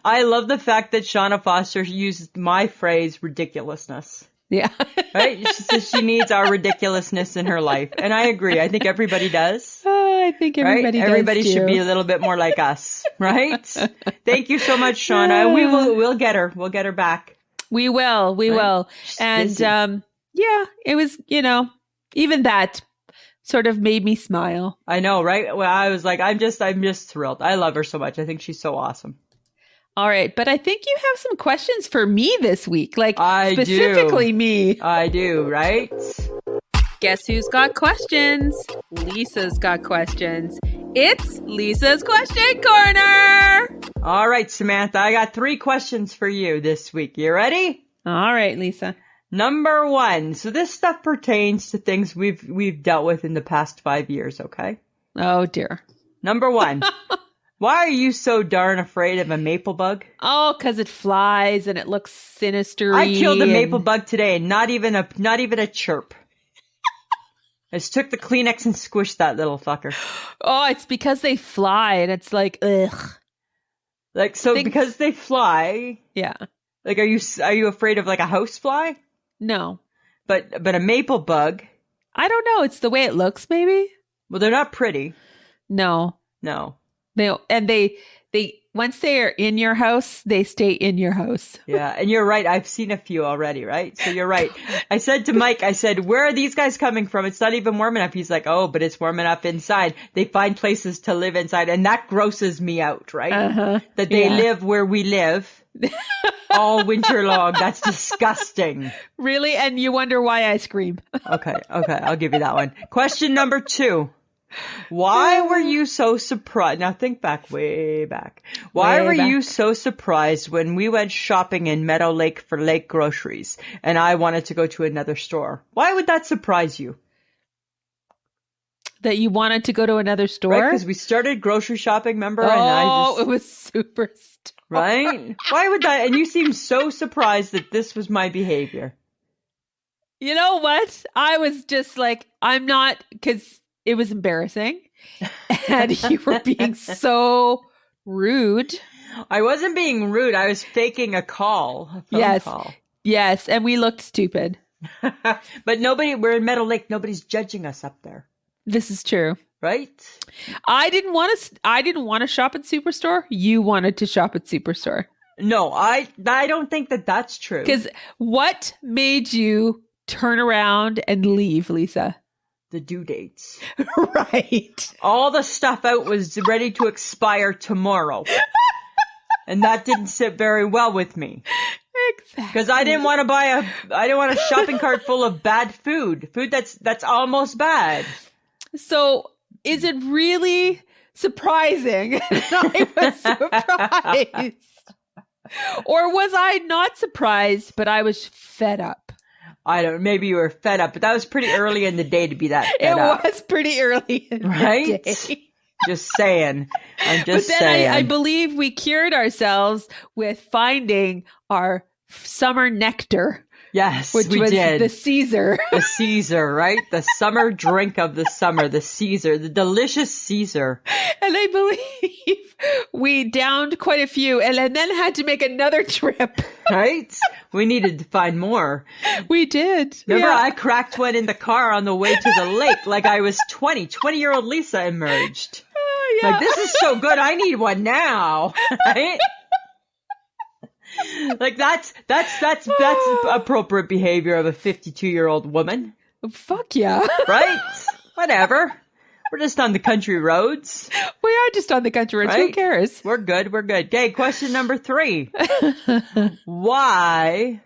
I love the fact that Shauna Foster used my phrase, ridiculousness. Yeah. Right? She says she needs our ridiculousness in her life. And I agree. I think everybody does. I think everybody does. Everybody should be a little bit more like us. Right? Thank you so much, Shauna. We'll get her. We'll get her back. We will. We will. And it was, even that sort of made me smile. I know, right? Well, I was like, I'm just thrilled. I love her so much. I think she's so awesome. All right. But I think you have some questions for me this week. Like, specifically me. I do, right? Guess who's got questions? Lisa's got questions. It's Lisa's Question Corner. All right, Samantha. I got 3 questions for you this week. You ready? All right, Lisa. Number 1. So this stuff pertains to things we've dealt with in the past 5 years, okay? Oh, dear. Number 1. Why are you so darn afraid of a maple bug? Oh, because it flies and it looks sinister. I killed a maple bug today and not even a chirp. I just took the Kleenex and squished that little fucker. Oh, it's because they fly and it's like, ugh. Like, so because they fly. Yeah. Like, are you afraid of like a house fly? No. But a maple bug. I don't know. It's the way it looks, maybe. Well, they're not pretty. No. They once they are in your house, they stay in your house. Yeah, and you're right. I've seen a few already, right? So you're right. I said to Mike, where are these guys coming from? It's not even warm enough. He's like, oh, but it's warm enough inside. They find places to live inside, and that grosses me out, right? Uh-huh. That they live where we live all winter long. That's disgusting. Really? And you wonder why I scream. Okay. I'll give you that one. Question number 2. Why were you so surprised? Now think back, way back. Why were you so surprised when we went shopping in Meadow Lake for lake groceries and I wanted to go to another store? Why would that surprise you? That you wanted to go to another store? Right, because we started grocery shopping, remember? Oh, it was super stupid. Right? Why would that? And you seemed so surprised that this was my behavior. You know what? I was just like, I'm not, because it was embarrassing. And you were being so rude. I wasn't being rude. I was faking a phone call. Yes. And we looked stupid. But we're in Meadow Lake. Nobody's judging us up there. This is true. Right? I didn't want to shop at Superstore. You wanted to shop at Superstore. No, I don't think that that's true. Because what made you turn around and leave, Lisa? The due dates. Right. All the stuff out was ready to expire tomorrow. And that didn't sit very well with me. Exactly. Because I didn't want a shopping cart full of bad food. Food that's almost bad. So is it really surprising? I was surprised. Or was I not surprised, but I was fed up? Maybe you were fed up, but that was pretty early in the day to be that fed up. It was pretty early in the day. Just saying. I'm just but then saying. I believe we cured ourselves with finding our summer nectar. Yes, which we was did. The Caesar. The Caesar, right? The summer drink of the summer, the Caesar, the delicious Caesar. And I believe we downed quite a few and then had to make another trip. Right? We needed to find more. We did. Remember, I cracked one in the car on the way to the lake like I was 20. 20-year-old Lisa emerged. Oh, yeah. Like, this is so good, I need one now. Right? Like that's appropriate behavior of a 52-year-old woman. Fuck yeah. Right? Whatever. We're just on the country roads. We are just on the country roads. Right? Who cares? We're good. Okay, question number 3. Why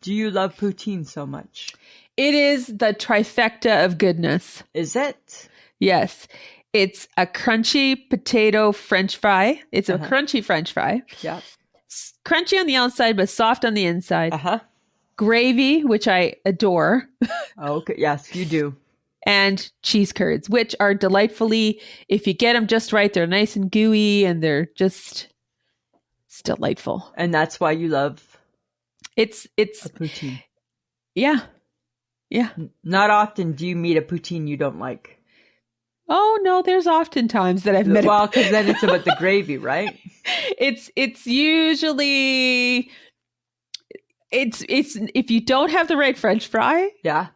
do you love poutine so much? It is the trifecta of goodness. Is it? Yes. It's a crunchy potato French fry. It's a crunchy French fry. Yeah. Crunchy on the outside, but soft on the inside. Gravy, which I adore. Oh, okay. Yes, you do. And cheese curds, which are delightfully, if you get them just right, they're nice and gooey and it's delightful. And that's why you love it's a poutine. Yeah. Yeah. Not often do you meet a poutine you don't like. Oh no, there's often times that I've met. Well, because then it's about the gravy, right? It's usually it's if you don't have the right French fry. Yeah.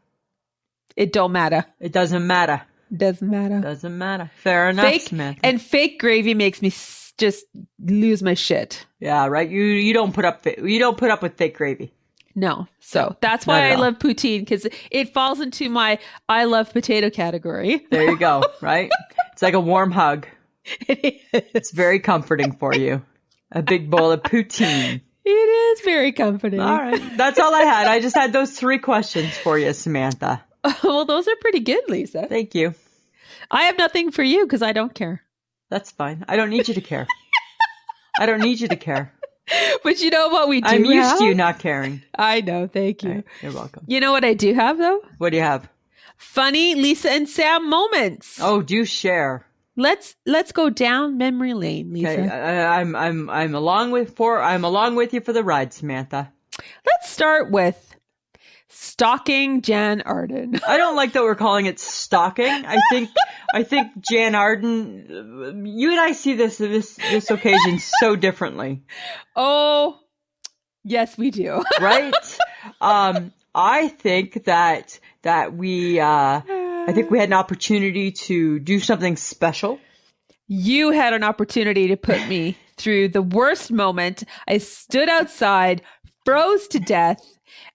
It don't matter. It doesn't matter. Doesn't matter. Doesn't matter. Fair enough, Samantha. And fake gravy makes me just lose my shit. Yeah, right. You don't put up with fake gravy. No. So that's why I love poutine, because it falls into my I love potato category. There you go. Right? It's like a warm hug. It is. It's very comforting for you. A big bowl of poutine. It is very comforting. All right. That's all I had. I just had those 3 questions for you, Samantha. Well, those are pretty good, Lisa. Thank you. I have nothing for you because I don't care. That's fine. I don't need you to care. I don't need you to care. But you know what we do I'm used have? to you not caring. I know. Thank you. Right, you're welcome. You know what I do have, though? What do you have? Funny Lisa and Sam moments. Oh, do share. Let's go down memory lane, Lisa. Okay, I'm along with you for the ride, Samantha. Let's start with stalking Jan Arden. I don't like that we're calling it stalking. I think Jan Arden, you and I see this occasion so differently. Oh, yes, we do. Right? I think that we had an opportunity to do something special. You had an opportunity to put me through the worst moment. I stood outside, froze to death,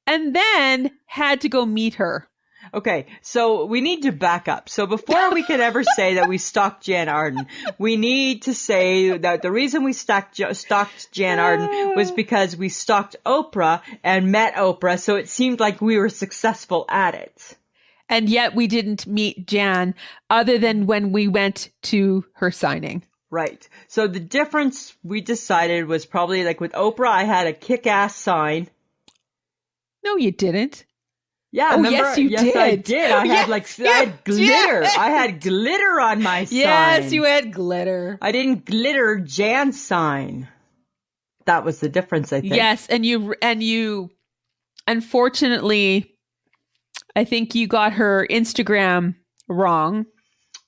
and then had to go meet her. Okay, so we need to back up. So before we can ever say that we stalked Jan Arden, we need to say that the reason we stalked Jan Arden was because we stalked Oprah and met Oprah, so it seemed like we were successful at it. And yet we didn't meet Jan other than when we went to her signing. Right. So the difference we decided was probably like with Oprah, I had a kick-ass sign. No, you didn't. Yeah, remember? Yes, you did. I did. I had glitter. Did. I had glitter on my sign. Yes, you had glitter. I didn't glitter Jan's sign. That was the difference, I think. Yes, and you unfortunately, I think you got her Instagram wrong.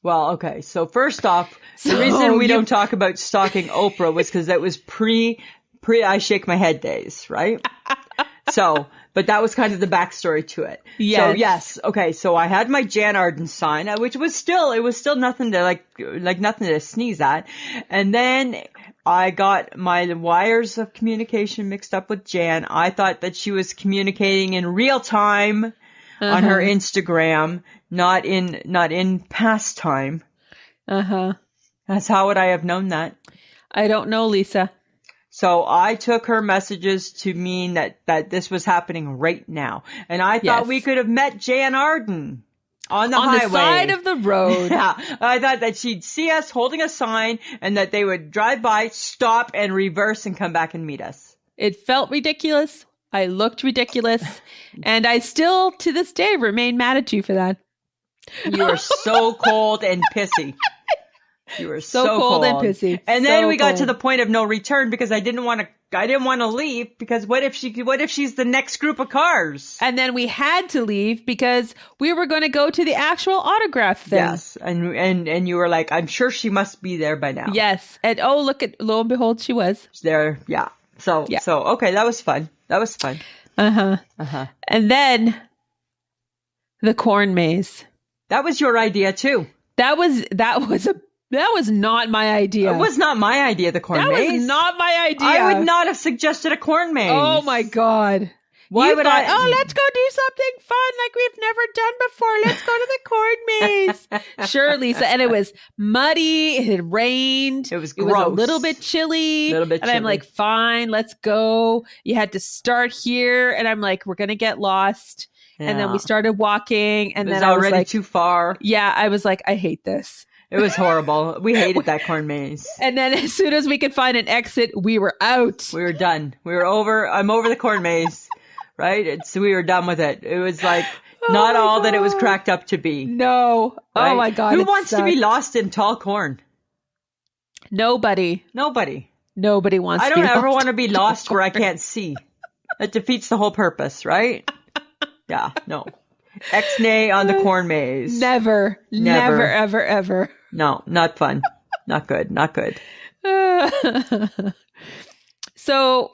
Well, okay. So first off, the reason we don't talk about stalking Oprah was because that was pre I shake my head days, right? So, but that was kind of the backstory to it. Yes. So yes, okay. So I had my Jan Arden sign, which was still nothing to like nothing to sneeze at. And then I got my wires of communication mixed up with Jan. I thought that she was communicating in real time on her Instagram, not in pastime. That's how would I have known that? I don't know, Lisa. So I took her messages to mean that this was happening right now. And I thought we could have met Jan Arden on the highway. On the side of the road. Yeah. I thought that she'd see us holding a sign and that they would drive by, stop, and reverse and come back and meet us. It felt ridiculous. I looked ridiculous. And I still, to this day, remain mad at you for that. You are so cold and pissy. You were so cold and pissy. And then we got to the point of no return because I didn't want to leave because what if she's the next group of cars? And then we had to leave because we were going to go to the actual autograph thing. Yes. And you were like, I'm sure she must be there by now. Yes. And lo and behold, she was there. Yeah. So okay, that was fun. And then the corn maze. That was your idea too. That was not my idea. It was not my idea, the corn maze. That was not my idea. I would not have suggested a corn maze. Oh my God. Why would I? Oh, let's go do something fun like we've never done before. Let's go to the corn maze. Sure, Lisa. And it was muddy. It had rained. It was gross. It was a little bit chilly. And I'm like, fine, let's go. You had to start here. And I'm like, we're going to get lost. Yeah. And then we started walking. And then I was already like, too far. Yeah, I was like, I hate this. It was horrible. We hated that corn maze. And then as soon as we could find an exit, we were out. We were done. We were over. I'm over the corn maze. Right? We were done with it. It was like not all that it was cracked up to be. No. Right? Oh my God. Who wants to be lost in tall corn? Nobody. Nobody wants I to be don't ever lost want to be lost where I can't see. That defeats the whole purpose, right? Yeah, no. Ex-nay on the corn maze. Never, ever, ever. No, not fun. Not good. So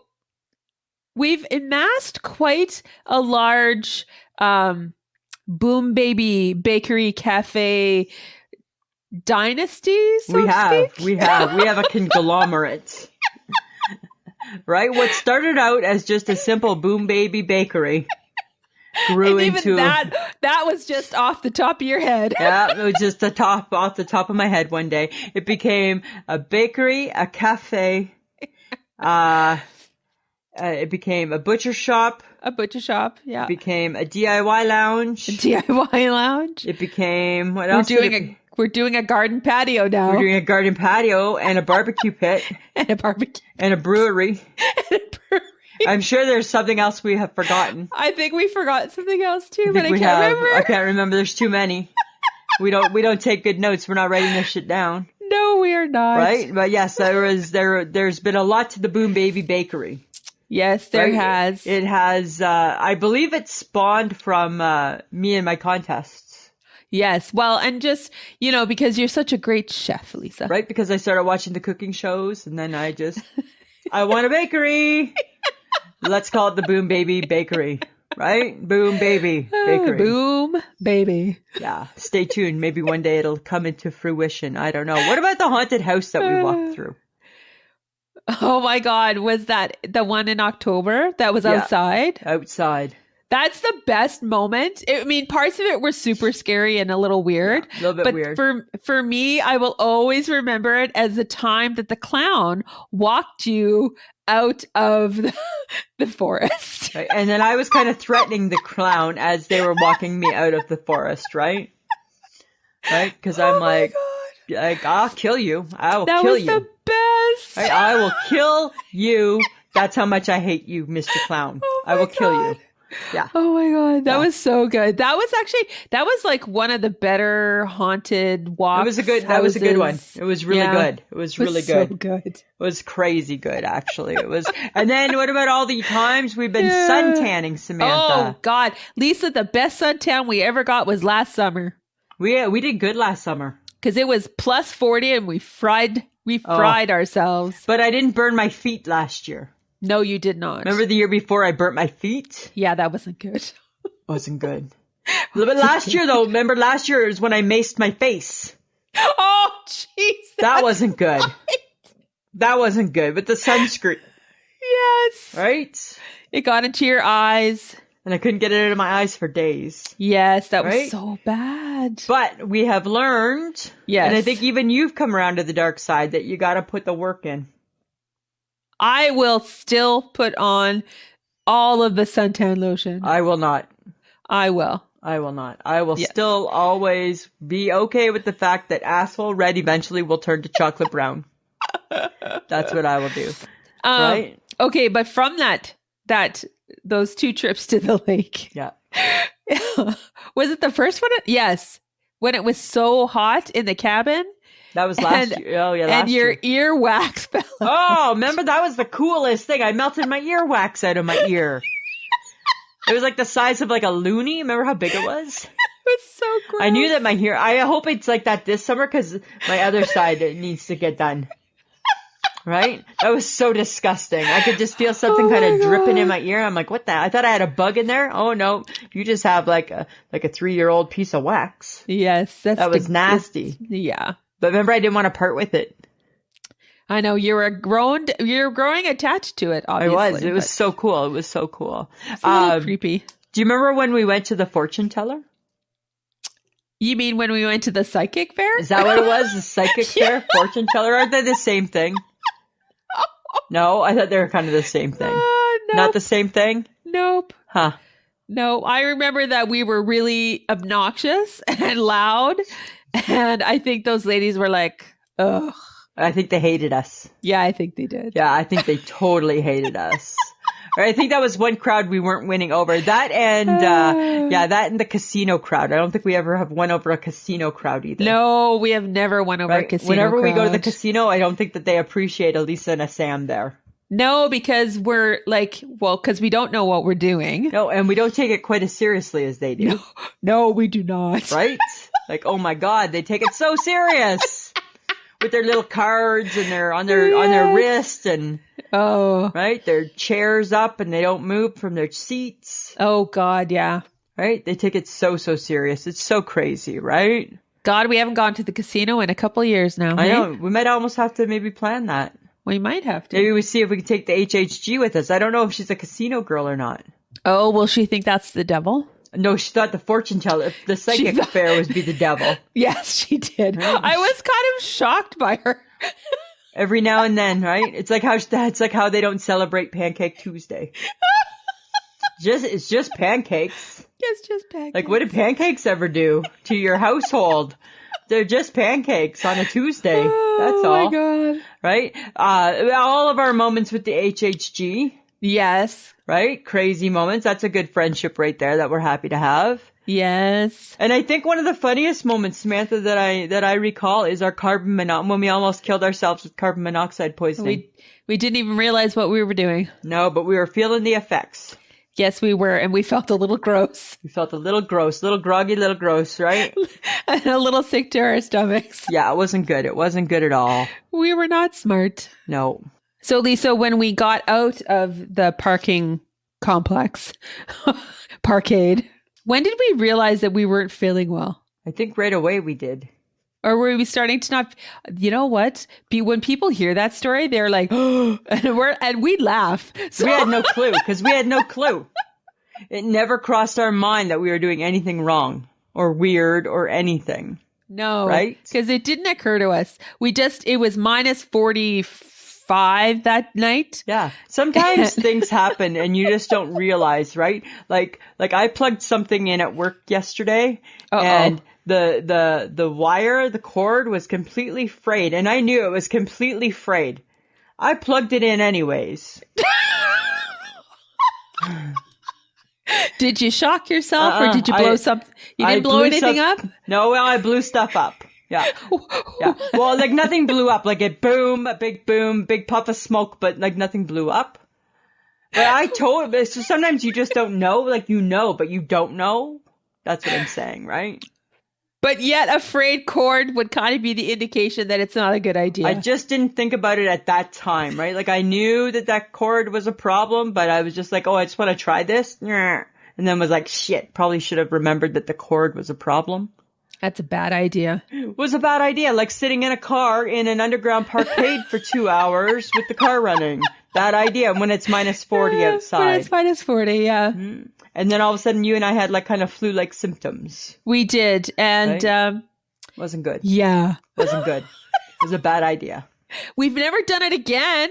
we've amassed quite a large Boom Baby Bakery Cafe dynasty, so to speak. We have a conglomerate. Right? What started out as just a simple Boom Baby Bakery grew and into even that was just off the top of your head. Yeah, it was just off the top of my head one day. It became a bakery, a cafe, it became a butcher shop. A butcher shop, yeah. It became a DIY lounge. It became, what else? We're doing a garden patio now. We're doing a garden patio and a barbecue pit. And a brewery. I'm sure there's something else we have forgotten. I think we forgot something else too, but I can't remember. I can't remember. There's too many. We don't take good notes. We're not writing this shit down. No, we are not. Right? But yes, there's been a lot to the Boom Baby Bakery. Yes, there has. It has, I believe it spawned from me and my contests. Yes. Well, and just, because you're such a great chef, Lisa. Right? Because I started watching the cooking shows and then I want a bakery. Let's call it the Boom Baby Bakery. Right? Boom Baby Bakery. Boom Baby. Yeah. Stay tuned. Maybe one day it'll come into fruition. I don't know. What about the haunted house that we walked through? Oh my God. Was that the one in October that was outside? Outside. That's the best moment. Parts of it were super scary and a little weird. Yeah, a little bit weird. For me, I will always remember it as the time that the clown walked you out of the forest. Right. And then I was kind of threatening the clown as they were walking me out of the forest, right? Right? Because I'm like, I'll kill you. I will kill you. That was the best. Right? I will kill you. That's how much I hate you, Mr. Clown. I will kill you. Yeah. Oh my God. That was so good. That was like one of the better haunted walks. That was a good one. It was really good. It was really good. So good. It was crazy good, actually. It was. And then what about all the times we've been suntanning, Samantha? Oh God. Lisa, the best suntan we ever got was last summer. We did good last summer. Because it was plus 40 and we fried ourselves. But I didn't burn my feet last year. No, you did not. Remember the year before I burnt my feet? Yeah, that wasn't good. Wasn't good. But last year, though, remember last year is when I maced my face. Oh, jeez. That wasn't good. Right. That wasn't good. With the sunscreen. Yes. Right? It got into your eyes. And I couldn't get it out of my eyes for days. Yes, that was Right? so bad. But we have learned, Yes. and I think even you've come around to the dark side, that you got to put the work in. I will still put on all of the suntan lotion. I will not. I will. I will not. I will Yes. still always be okay with the fact that asshole red eventually will turn to chocolate brown. That's what I will do. Right? Okay, but from those 2 trips to the lake, Yeah. was it the first one? Yes. When it was so hot in the cabin. That was last year. Oh, yeah, last And your year. earwax fell out. Oh, remember that was the coolest thing. I melted my earwax out of my ear. It was like the size of like a loonie. Remember how big it was? It was so gross. I knew that my hair. I hope it's like that this summer because my other side needs to get done. Right? That was so disgusting. I could just feel something kind of dripping in my ear. I'm like, what the? I thought I had a bug in there. Oh no, you just have like a 3-year-old piece of wax. Yes, That was nasty. Yeah. But remember, I didn't want to part with it. I know you're growing attached to it, obviously. I was. It was so cool. It was so cool. It's a little creepy. Do you remember when we went to the fortune teller? You mean when we went to the psychic fair? Is that what it was? The psychic fair? Fortune teller? Aren't they the same thing? No, I thought they were kind of the same thing. No. Not the same thing? Nope. Huh. No, I remember that we were really obnoxious and loud. And I think those ladies were like, ugh. I think they hated us. Yeah, I think they did. Yeah, I think they totally hated us. Or I think that was one crowd we weren't winning over. That and, that and the casino crowd. I don't think we ever have won over a casino crowd either. No, we have never won over a casino Whenever we go to the crowd. casino, I don't think that they appreciate Elisa and a Sam there. No, because we're like, because we don't know what we're doing. No, and we don't take it quite as seriously as they do. No, we do not. Right? Like, oh my God, they take it so serious with their little cards and on their wrist and right, their chairs up and they don't move from their seats. Oh God, yeah. Right? They take it so serious. It's so crazy, right? God, we haven't gone to the casino in a couple years now. I hey? know. We might almost have to maybe plan that. We might have to. Maybe we see if we can take the HHG with us. I don't know if she's a casino girl or not. Oh, will she think that's the devil? No, she thought the fortune teller, the psychic fair would be the devil. Yes, she did. Right. I was kind of shocked by her. Every now and then, right? It's like how they don't celebrate Pancake Tuesday. It's just pancakes. It's just pancakes. Like, what do pancakes ever do to your household? They're just pancakes on a Tuesday. That's all. Oh my God. Right? All of our moments with the HHG. Yes. Right? Crazy moments. That's a good friendship right there that we're happy to have. Yes. And I think one of the funniest moments, Samantha, that I recall is our when we almost killed ourselves with carbon monoxide poisoning. We didn't even realize what we were doing. No, but we were feeling the effects. Yes, we were. And we felt a little gross. We felt a little gross, little groggy, little gross, right? And a little sick to our stomachs. Yeah, it wasn't good. It wasn't good at all. We were not smart. No. So, Lisa, when we got out of the parking complex, parkade, when did we realize that we weren't feeling well? I think right away we did. Or were we starting to not, you know what? When people hear that story, they're like, oh, and we laugh. So We had no clue because we had no clue. It never crossed our mind that we were doing anything wrong or weird or anything. no, Right? Because it didn't occur to us. It was minus 45 that night. Yeah. Sometimes things happen and you just don't realize, right? Like I plugged something in at work yesterday and the wire, the cord was completely frayed and I knew it was completely frayed. I plugged it in anyways. Did you shock yourself or did you blow something? You didn't blow anything up? No, well, I blew stuff up. Yeah. Yeah. Well, like nothing blew up. Like a boom, big puff of smoke, but like nothing blew up. But so sometimes you just don't know, like you know, but you don't know. That's what I'm saying, right? But yet a frayed cord would kind of be the indication that it's not a good idea. I just didn't think about it at that time, right? Like I knew that cord was a problem, but I was just like, oh, I just want to try this. And then was like, shit, probably should have remembered that the cord was a problem. That's a bad idea. It was a bad idea, like sitting in a car in an underground parkade for 2 hours with the car running. Bad idea when it's minus 40 outside. When it's minus 40, yeah. And then all of a sudden you and I had like kind of flu-like symptoms. We did. And right? Wasn't good. Yeah. Wasn't good. It was a bad idea. We've never done it again.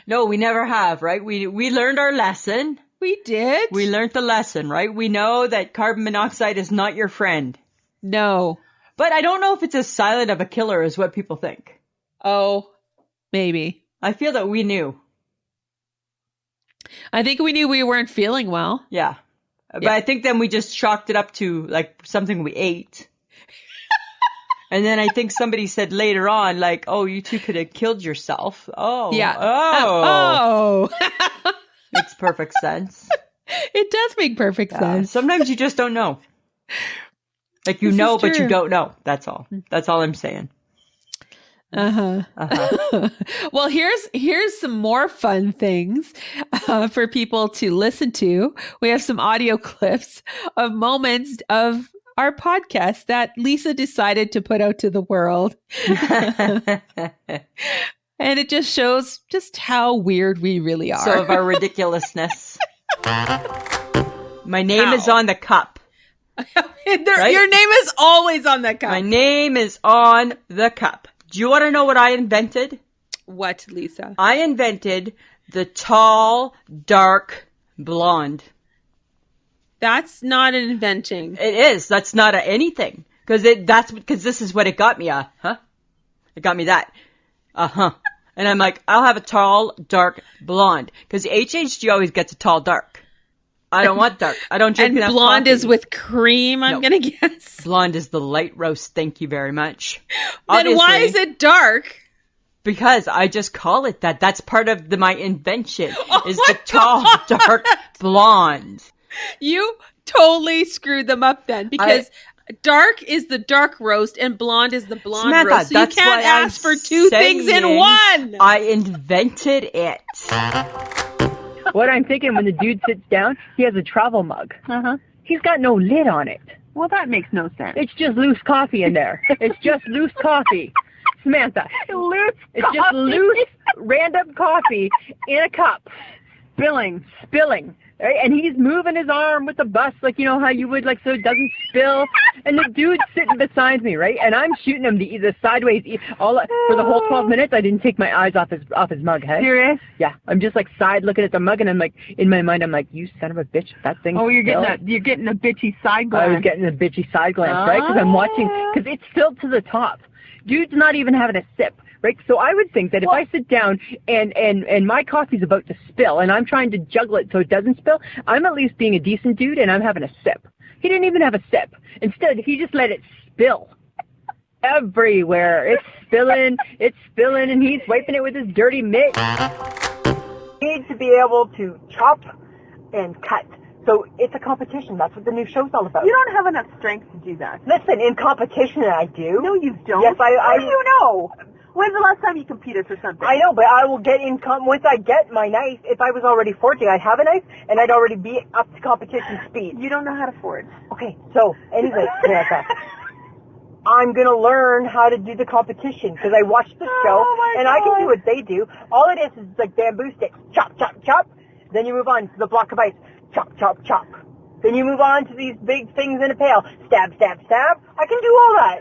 No, we never have, right? We learned our lesson. We did. We learned the lesson, right? We know that carbon monoxide is not your friend. No. But I don't know if it's as silent of a killer as what people think. Oh, maybe. I feel that we knew. I think we knew we weren't feeling well. Yeah. But I think then we just chalked it up to like something we ate. And then I think somebody said later on, like, oh, you two could have killed yourself. Oh. Yeah. Oh. Makes perfect sense. It does make perfect sense. Sometimes you just don't know. Like you know, but you don't know. That's all. That's all I'm saying. Well, here's some more fun things for people to listen to. We have some audio clips of moments of our podcast that Lisa decided to put out to the world. And it just shows just how weird we really are. So of our ridiculousness. My name is on the cup. Right? Your name is always on the cup. My name is on the cup. Do you want to know what I invented? What, Lisa? I invented the tall, dark blonde. That's not an inventing. It is. That's not anything. Because this is what it got me. It got me that. And I'm like, I'll have a tall, dark blonde. Because HHG always gets a tall, dark. I don't want dark. I don't drink enough coffee. And blonde is with cream, I'm going to guess. Blonde is the light roast. Thank you very much. Then Obviously, why is it dark? Because I just call it that. That's part of my invention. Is the tall, dark blonde. You totally screwed them up then. Because dark is the dark roast and blonde is the blonde Samantha, roast. So you can't ask for two things in one. I invented it. What I'm thinking when the dude sits down, he has a travel mug. He's got no lid on it. Well, that makes no sense. It's just loose coffee in there. It's just loose coffee. Samantha. It's just loose, random coffee in a cup. Spilling. Right? And he's moving his arm with the bus, like, you know how you would, like, so it doesn't spill. And the dude's sitting beside me, right? And I'm shooting him the sideways. For the whole 12 minutes, I didn't take my eyes off his mug, hey? Serious? Yeah. I'm just, like, side looking at the mug, and I'm like, in my mind, I'm like, you son of a bitch, that thing. Oh, you're getting a bitchy side glance. I was getting a bitchy side glance, right? Because I'm watching, because it's filled to the top. Dude's not even having a sip. Right? So I would think that if I sit down and my coffee's about to spill and I'm trying to juggle it so it doesn't spill, I'm at least being a decent dude and I'm having a sip. He didn't even have a sip. Instead, he just let it spill everywhere. It's spilling, and he's wiping it with his dirty mitt. You need to be able to chop and cut. So it's a competition. That's what the new show's all about. You don't have enough strength to do that. Listen, in competition I do. No, you don't. Yes, How do you know? When's the last time you competed for something? I know, but I will get in, once I get my knife, if I was already forging, I'd have a knife, and I'd already be up to competition speed. You don't know how to forge. Okay, so, anyway, Samantha, I'm gonna learn how to do the competition, because I watched the show, and I can do what they do. All it is like bamboo sticks. Chop, chop, chop. Then you move on to the block of ice. Chop, chop, chop. Then you move on to these big things in a pail. Stab, stab, stab. I can do all that.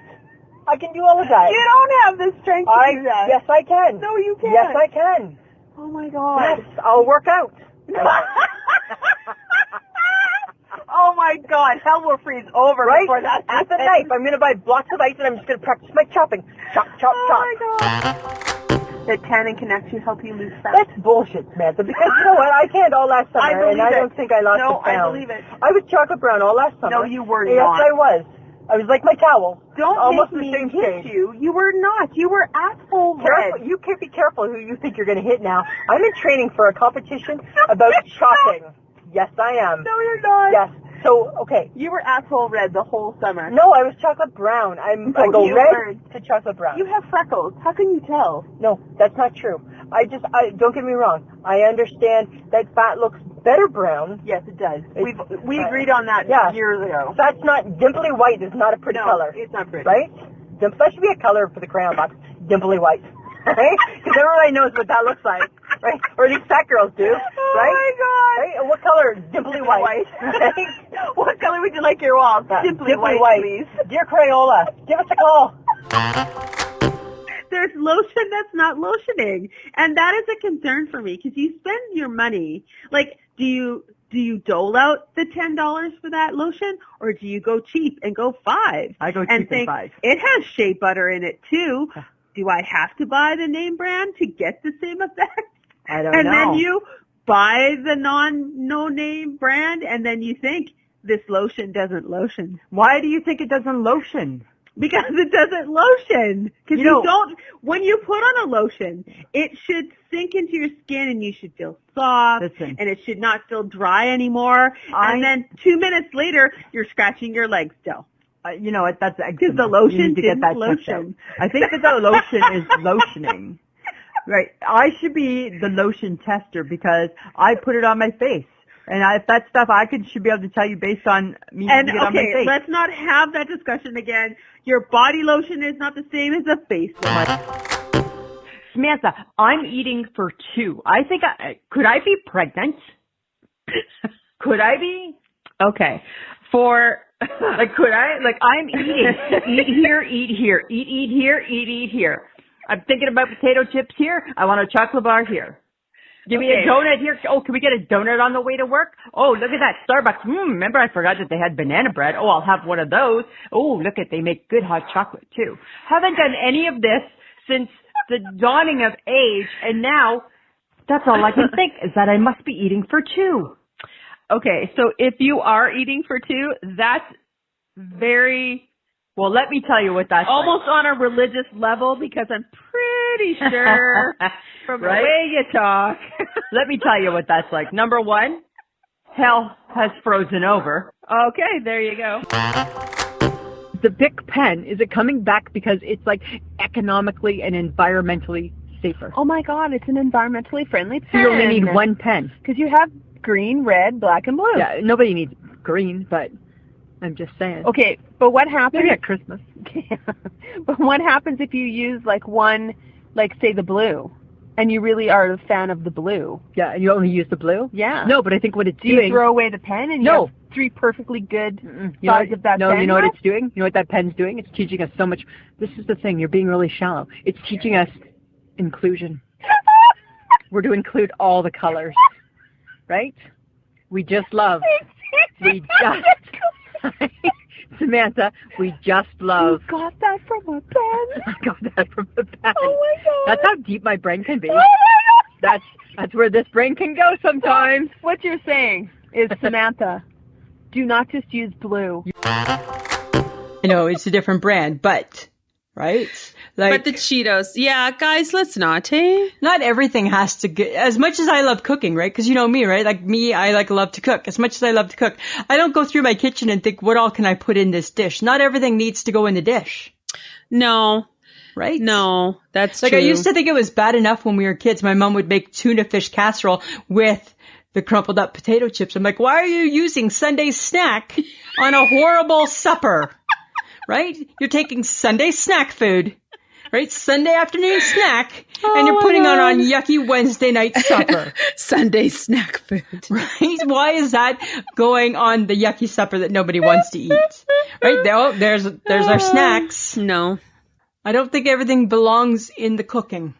I can do all of that. You don't have the strength to do that. Yes, I can. No, you can't. Yes, I can. Oh, my God. Yes, I'll work out. Oh, my God. Hell will freeze over before that With the knife, I'm going to buy blocks of ice, and I'm just going to practice my chopping. Chop, chop, chop. Oh, my God. That tanning can actually help you lose fat. That's bullshit, Samantha, because you know what? I canned all last summer, and I don't think I lost a pound. No, I believe it. I was chocolate brown all last summer. No, you were yes, not. Yes, I was. I was like my towel. Don't almost make the me same hit stage. you. You were not. You were asshole red. You can't be careful who you think you're going to hit now. I'm in training for a competition about chopping. Yes, I am. No, you're not. Yes. So, okay. You were asshole red the whole summer. No, I was chocolate brown. I go red to chocolate brown. You have freckles. How can you tell? No, that's not true. Don't get me wrong. I understand that fat looks better brown. Yes, it does. We agreed on that years ago. That's not, dimply white is not a pretty color. It's not pretty. Right? That should be a color for the crayon box. Dimply white. Right? Because everybody knows what that looks like. right? Or these fat girls do, right? Oh my God. Right? And what color? Dimply white. Right? What color would you like your walls? Simply white, please. Dear Crayola, give us a call. There's lotion that's not lotioning. And that is a concern for me because you spend your money. Like, do you dole out the $10 for that lotion, or do you go cheap and go $5? I go cheap and and think, $5. It has shea butter in it too. Do I have to buy the name brand to get the same effect? I don't and know. then you buy the no-name brand, and then you think, this lotion doesn't lotion. Why do you think it doesn't lotion? Because it doesn't lotion. Because when you put on a lotion, it should sink into your skin and you should feel soft. Listen. And it should not feel dry anymore. And then 2 minutes later, you're scratching your legs still. You know what? That's eczema. Because the lotion You need to get didn't that lotion. checked out. I think that the lotion is lotioning. Right. I should be the lotion tester because I put it on my face. And if that stuff should be able to tell you based on me And it on my okay, face. let's not have that discussion again. Your body lotion is not the same as a face lotion. Samantha, I'm eating for 2. I think could I be pregnant? Could I be? Okay. For could I? I'm eating. Eat here, eat here. Eat here, eat here. I'm thinking about potato chips here. I want a chocolate bar here. Give me a donut here. Oh, can we get a donut on the way to work? Oh, look at that. Starbucks. Remember I forgot that they had banana bread. Oh, I'll have one of those. Oh, look they make good hot chocolate too. Haven't done any of this since the dawning of age, and now that's all I can think is that I must be eating for 2. Okay, so if you are eating for 2, that's very... Well, let me tell you what that's almost on a religious level, because I'm pretty sure from the way you talk. Let me tell you what that's like. Number 1, hell has frozen over. Okay, there you go. The Bic pen, is it coming back because it's economically and environmentally safer? Oh my God, it's an environmentally friendly pen. So you only need one pen. Because you have green, red, black, and blue. Yeah, nobody needs green, but I'm just saying. Okay, but what happens? Maybe at Christmas. But what happens if you use one, say the blue, and you really are a fan of the blue? Yeah, and you only use the blue? Yeah. No, but I think what it's Do doing... you throw away the pen and you have 3 perfectly good sides of that pen? No, you know what it's doing? You know what that pen's doing? It's teaching us so much. This is the thing. You're being really shallow. It's teaching us inclusion. We're to include all the colors. Right? We just love. Samantha, we just love. You got that from a pen? I got that from a pen. Oh my God. That's how deep my brain can be. Oh my God. That's where this brain can go sometimes. What you're saying is, Samantha, do not just use blue. It's a different brand, but, right? But the Cheetos, yeah, guys, let's not, hey? Not everything has to get, as much as I love cooking, right? Because you know me, right? Like me, I love to cook. As much as I love to cook, I don't go through my kitchen and think, what all can I put in this dish? Not everything needs to go in the dish. No. Right? No, that's true. I used to think it was bad enough when we were kids. My mom would make tuna fish casserole with the crumpled up potato chips. I'm like, why are you using Sunday snack on a horrible supper? Right? You're taking Sunday snack food, right? Sunday afternoon snack, and you're putting on yucky Wednesday night supper. Sunday snack food. Right? Why is that going on the yucky supper that nobody wants to eat? Right? There's our snacks. No. I don't think everything belongs in the cooking.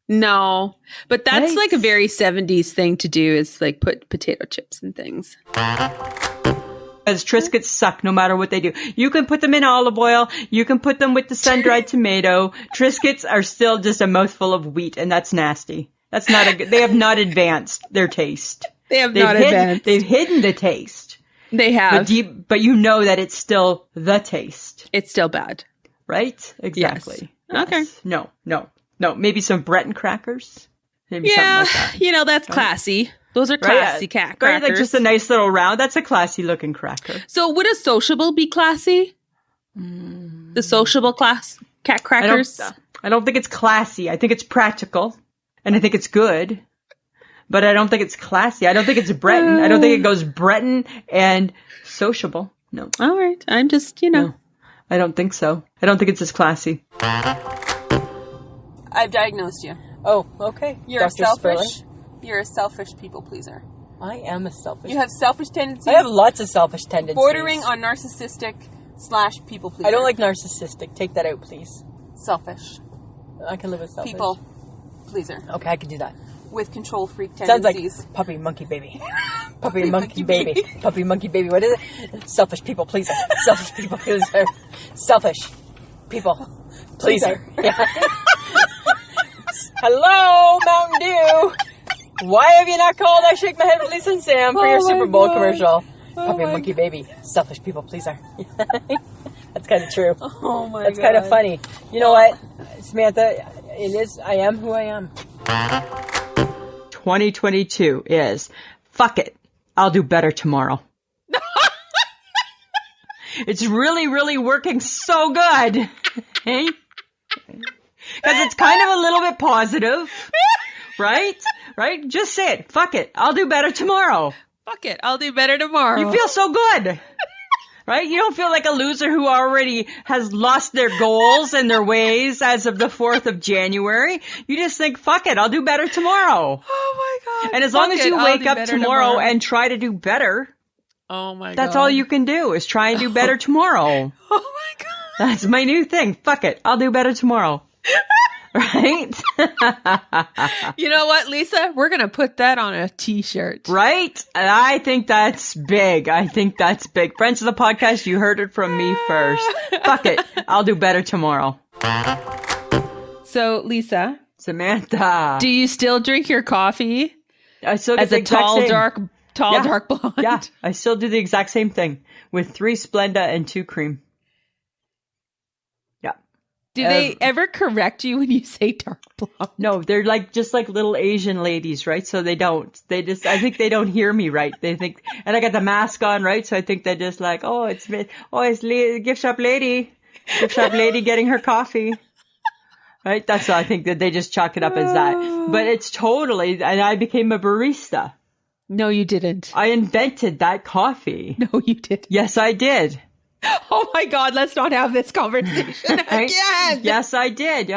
No. But that's Right? a very 70s thing to do, is put potato chips and things. Because Triscuits suck no matter what they do. You can put them in olive oil. You can put them with the sun-dried tomato. Triscuits are still just a mouthful of wheat, and that's nasty. That's not they have not advanced their taste. Advanced. They've hidden the taste. They have. But you know that it's still the taste. It's still bad. Right? Exactly. Yes. Okay. No. Maybe some Breton crackers. Maybe Yeah, something like that. that's classy. Those are classy crackers. Right? Like just a nice little round. That's a classy looking cracker. So would a sociable be classy? The sociable cat crackers? I don't think it's classy. I think it's practical. And I think it's good. But I don't think it's classy. I don't think it's Breton. I don't think it goes Breton and sociable. No. All right. I'm just, No, I don't think so. I don't think it's as classy. I've diagnosed you. Oh, okay. You're Dr. selfish. Sperling. You're a selfish people pleaser. I am a selfish. You have selfish tendencies. I have lots of selfish tendencies. Bordering on narcissistic / people pleaser. I don't like narcissistic. Take that out, please. Selfish. I can live with selfish. People pleaser. Okay, I can do that. With control freak Sounds tendencies. like puppy, monkey, baby. Puppy, monkey, baby. Puppy, monkey, baby. What is it? Selfish people pleaser. Selfish people pleaser. Selfish people pleaser. Yeah. Hello, Mountain Dew. Why have you not called I Shake My Head with Lisa and Sam for your Super Bowl commercial? Puppy, monkey, baby. Selfish people pleaser. That's kind of true. Oh my That's God. kind of funny. You know what, Samantha? It is. I am who I am. 2022 is fuck it. I'll do better tomorrow. It's really, really working so good. Hey? Because it's kind of a little bit positive. Right? Right? Just say it. Fuck it. I'll do better tomorrow. Fuck it. I'll do better tomorrow. You feel so good. Right? You don't feel like a loser who already has lost their goals and their ways as of the 4th of January. You just think, fuck it, I'll do better tomorrow. Oh my God. And as long as you wake up tomorrow and try to do better, oh my God. that's all you can do is try and do better tomorrow. Oh my God. That's my new thing. Fuck it, I'll do better tomorrow. Right? You know what, Lisa? We're going to put that on a t-shirt. Right? And I think that's big. I think that's big. Friends of the podcast, you heard it from me first. Fuck it. I'll do better tomorrow. So, Lisa. Samantha. Do you still drink your coffee I still as a tall, dark blonde? Yeah, I still do the exact same thing with 3 Splenda and 2 cream. Do they ever correct you when you say dark blonde? No, they're just like little Asian ladies, right? So they don't. I think they don't hear me right. They think, and I got the mask on, right? So I think they're just like, it's gift shop lady getting her coffee. Right? That's what I think that they just chalk it up as that. But it's totally, and I became a barista. No, you didn't. I invented that coffee. No, you didn't. Yes, I did. Oh my God, let's not have this conversation Right? again. Yes, I did.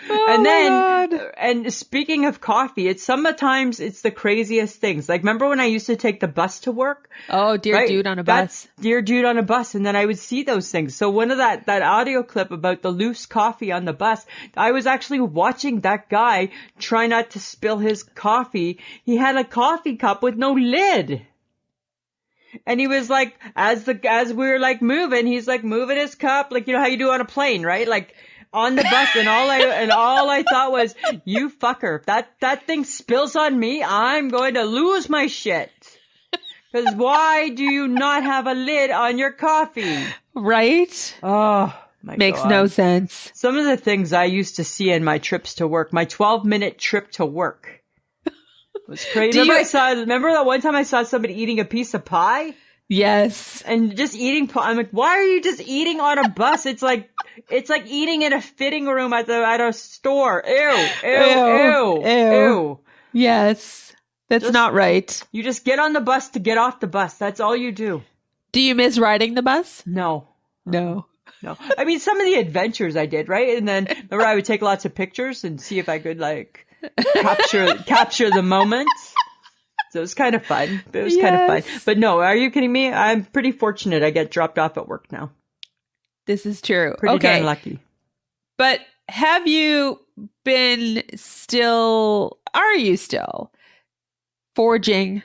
Oh and then, God. and speaking of coffee, sometimes it's the craziest things. Like, remember when I used to take the bus to work? Oh, dear dude on a bus. Dear dude on a bus. And then I would see those things. So one of that audio clip about the loose coffee on the bus, I was actually watching that guy try not to spill his coffee. He had a coffee cup with no lid. And he was like, as we were like moving, he's like moving his cup, like, you know how you do on a plane, right? Like on the bus. And all I thought was, you fucker, that thing spills on me, I'm going to lose my shit. Because why do you not have a lid on your coffee? Right? Oh, my Makes God. no sense. Some of the things I used to see in my trips to work, my 12-minute trip to work. It was crazy. Remember that one time I saw somebody eating a piece of pie? Yes. And just eating pie. I'm like, why are you just eating on a bus? It's like eating in a fitting room at a store. Ew. Yes. That's not right. You just get on the bus to get off the bus. That's all you do. Do you miss riding the bus? No. No. I mean, some of the adventures I did, right? And then remember I would take lots of pictures and see if I could capture the moment. So it was kind of fun. Kind of fun. But no, are you kidding me? I'm pretty fortunate I get dropped off at work now. This is true. Pretty darn lucky. But are you still forging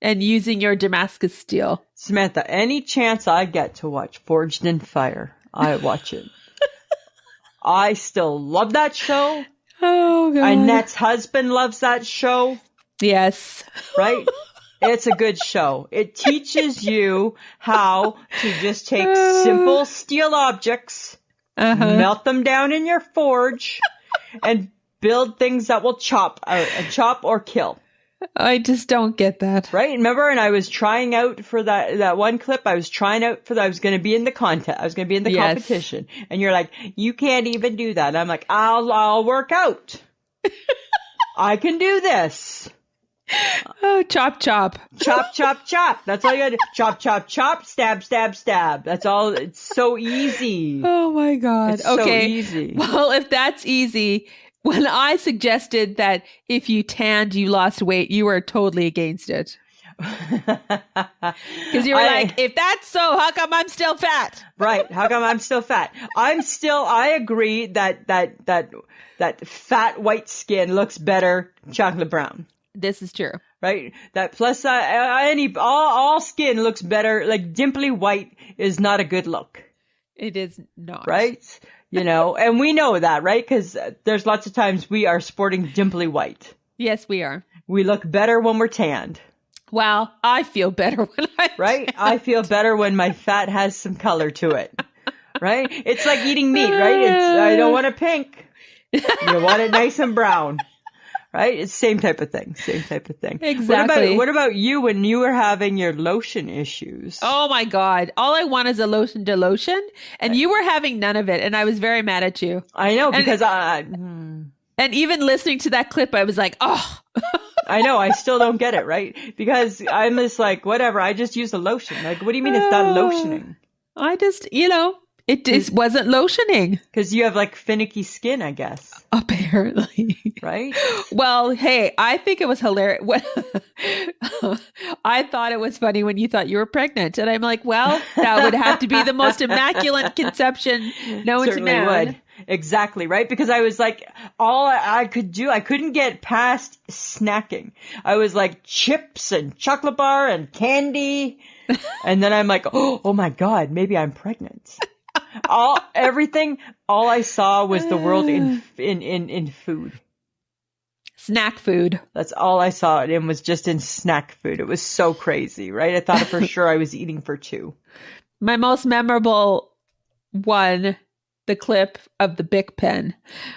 and using your Damascus steel? Samantha, any chance I get to watch Forged in Fire, I watch it. I still love that show. Oh, God. Annette's husband loves that show. Yes. Right? It's a good show. It teaches you how to just take simple steel objects, melt them down in your forge, and build things that will chop or kill. I just don't get that. Right? Remember, and I was trying out for that one clip. I was trying out for that. I was going to be in the contest. I was going to be in the competition. And you're like, you can't even do that. I'm like, I'll work out. I can do this. Oh, chop, chop. Chop, chop, chop. That's all you gotta do. Chop, chop, chop. Stab, stab, stab. That's all. It's so easy. Oh, my God. It's okay. so easy. Well, if that's easy, when I suggested that if you tanned, you lost weight, you were totally against it. Because you were like, if that's so, how come I'm still fat? Right. How come I'm still fat? I agree that fat white skin looks better chocolate brown. This is true. Right. That plus all skin looks better. Like dimply white is not a good look. It is not. Right. And we know that, right? Because there's lots of times we are sporting dimply white. Yes, we are. We look better when we're tanned. Well, I feel better when Right? I feel better when my fat has some color to it. Right? It's like eating meat, right? I don't want it pink. You want it nice and brown. Right? It's same type of thing. Exactly. What about you when you were having your lotion issues? Oh my God. All I want is a lotion to lotion. And you were having none of it. And I was very mad at you. I know, because And even listening to that clip, I was like, oh. I know. I still don't get it, right? Because I'm just like, whatever. I just use a lotion. Like, what do you mean it's not lotioning? I just, it just wasn't lotioning. Because you have like finicky skin, I guess. Apparently. Right? Well, hey, I think it was hilarious. I thought it was funny when you thought you were pregnant. And I'm like, well, that would have to be the most immaculate conception known to Certainly man. would. Exactly, right? Because I was like, all I could do, I couldn't get past snacking. I was like chips and chocolate bar and candy. And then I'm like, oh my God, maybe I'm pregnant. All I saw was the world in food. Snack food. That's all I saw. It was just in snack food. It was so crazy, right? I thought for sure I was eating for two. My most memorable one, the clip of the Bic pen,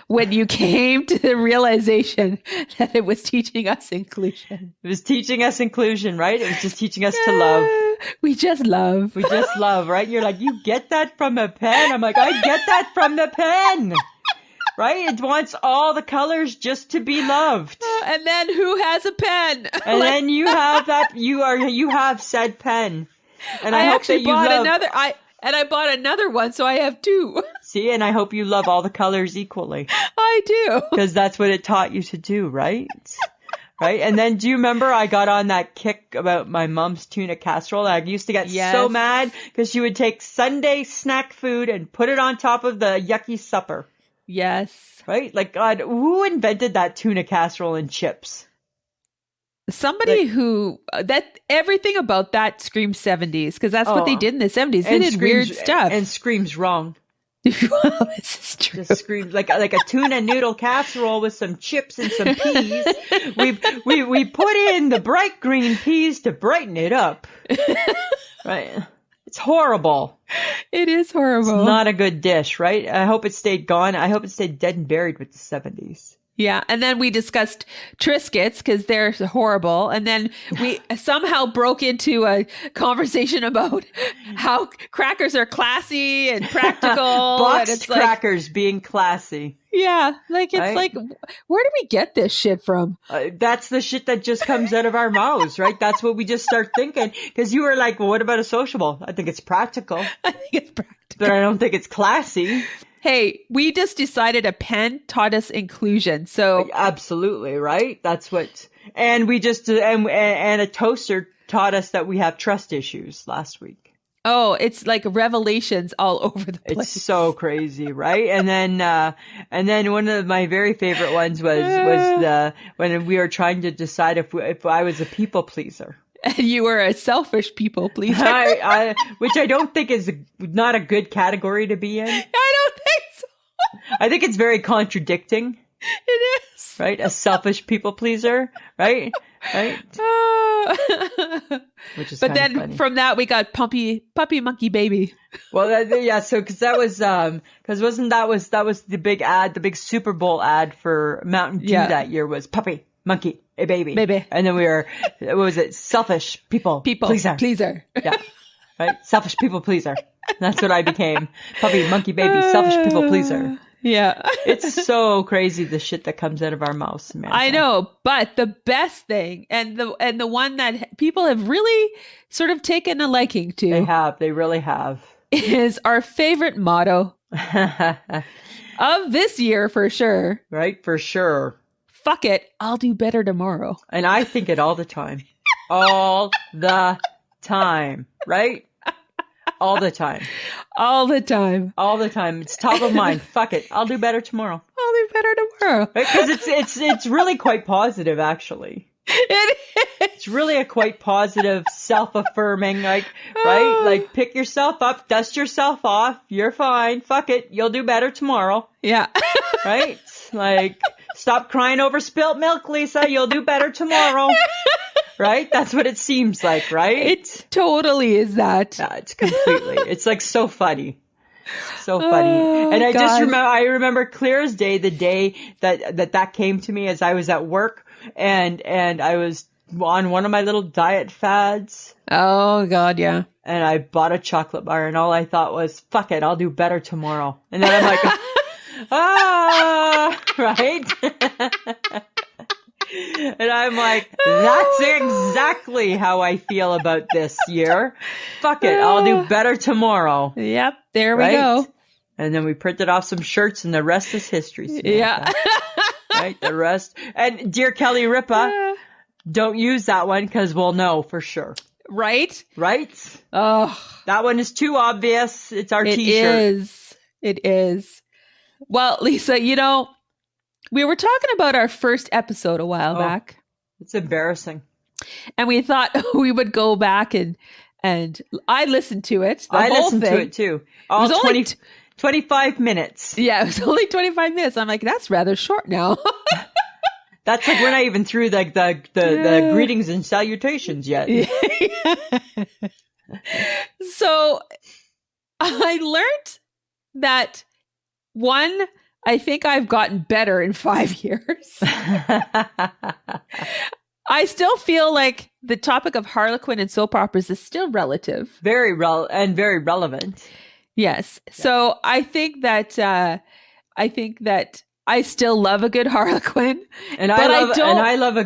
when you came to the realization that it was teaching us inclusion. It was teaching us inclusion, right? It was just teaching us to love. We just love. We just love, right? You're like, you get that from a pen? I'm like, I get that from the pen. Right? It wants all the colors just to be loved. And then who has a pen? And then you have that, you have said pen. And I hope actually that you bought love another. I bought another one, so I have two. See, and I hope you love all the colors equally. I do. Because that's what it taught you to do, right? Right? And then do you remember I got on that kick about my mom's tuna casserole? I used to get so mad because she would take Sunday snack food and put it on top of the yucky supper. Yes. Right? Like, God, who invented that tuna casserole and chips? Somebody who everything about that screams 70s, because that's what they did in the 70s. They did weird stuff. And screams wrong. Well, this is true. Just screams like a tuna noodle casserole with some chips and some peas. We put in the bright green peas to brighten it up. Right? It's horrible. It is horrible. It's not a good dish, right? I hope it stayed gone. I hope it stayed dead and buried with the 70s. Yeah. And then we discussed Triscuits because they're horrible. And then we somehow broke into a conversation about how crackers are classy and practical. Boxed and it's crackers being classy. Yeah. Like, it's right? like, where do we get this shit from? That's the shit that just comes out of our mouths, right? That's what we just start thinking. Because you were like, well, what about a sociable? I think it's practical. I think it's practical. But I don't think it's classy. Hey, we just decided a pen taught us inclusion. So absolutely, right? That's what, and we just, and a toaster taught us that we have trust issues last week. Oh, it's like revelations all over the place. It's so crazy, right? And then one of my very favorite ones was when we were trying to decide if I was a people pleaser. And you were a selfish people pleaser. Which I don't think is not a good category to be in. I don't think so. I think it's very contradicting. It is. Right? A selfish people pleaser, right? Right? Which is but then funny. From that we got puppy monkey baby. Well, yeah, so because that was that was the big ad, the big Super Bowl ad for Mountain Dew that year was puppy, monkey, a baby. And then we were, what was it? Selfish people pleaser. Yeah. Right? Selfish people pleaser. That's what I became. Puppy, monkey, baby, selfish people pleaser. Yeah. It's so crazy, the shit that comes out of our mouths, man. I know, but the best thing and the one that people have really sort of taken a liking to. They really have. Is our favorite motto of this year for sure. Right? For sure. Fuck it. I'll do better tomorrow. And I think it all the time. All the time. Right? All the time. All the time. All the time. It's top of mind. Fuck it. I'll do better tomorrow. I'll do better tomorrow. Because it's really quite positive, actually. It is. It's really a quite positive, self-affirming, like, right? Like, pick yourself up, dust yourself off. You're fine. Fuck it. You'll do better tomorrow. Yeah. Right? Like, stop crying over spilt milk, Lisa. You'll do better tomorrow. Right? That's what it seems like, right? It totally is that. Yeah, it's completely. It's like so funny. So funny. And I God. just remember clear as day, the day that came to me as I was at work and I was on one of my little diet fads. Oh God, yeah. And I bought a chocolate bar and all I thought was, fuck it, I'll do better tomorrow. And then I'm like, right? And I'm like, that's exactly how I feel about this year. Fuck it, I'll do better tomorrow. Yep, there we Right? go. And then we printed off some shirts and the rest is history. Samantha. Yeah. Right? The rest. And dear Kelly Ripa, don't use that one because we'll know for sure. Right? Right? Oh, That one is too obvious. It's our it t-shirt. is. It is. Well, Lisa, we were talking about our first episode a while back. It's embarrassing. And we thought we would go back and I listened to it. I whole listened thing. to it too. All It was only 25 minutes. Yeah, it was only 25 minutes. I'm like, that's rather short now. That's like we're not even through like the greetings and salutations yet. So I learned that one, I think I've gotten better in 5 years. I still feel like the topic of Harlequin and soap operas is still relative. Very relevant. Yes. So I think that I still love a good Harlequin. And I love a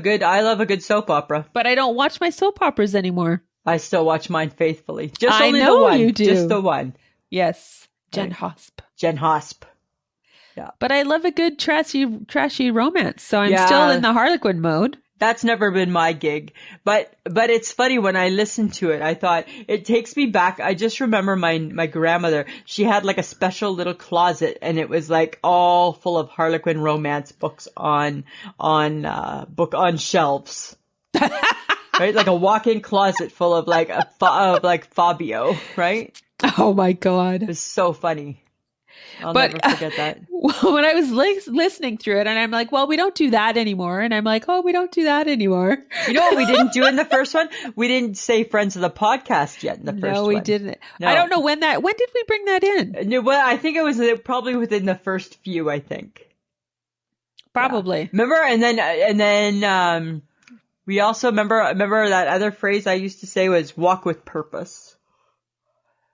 good soap opera. But I don't watch my soap operas anymore. I still watch mine faithfully. Just I only know the one. you do. Just the one. Yes. Jen Right. Hosp. Jen Hosp. Yeah. But I love a good trashy romance. So I'm Yeah. still in the Harlequin mode. That's never been my gig. But it's funny when I listened to it, I thought it takes me back. I just remember my grandmother, she had like a special little closet and it was like all full of Harlequin romance books on shelves. Right? Like a walk-in closet full of like Fabio, right? Oh my God. It was so funny. I'll But, never forget that. When I was listening through it and I'm like, well, we don't do that anymore. And I'm like, oh, we don't do that anymore. You know what we didn't do in the first one? We didn't say friends of the podcast yet in the first one. No, we didn't. No. I don't know when did we bring that in? No, well, I think it was probably within the first few, I think. Probably. Remember? And then we also remember that other phrase I used to say was walk with purpose.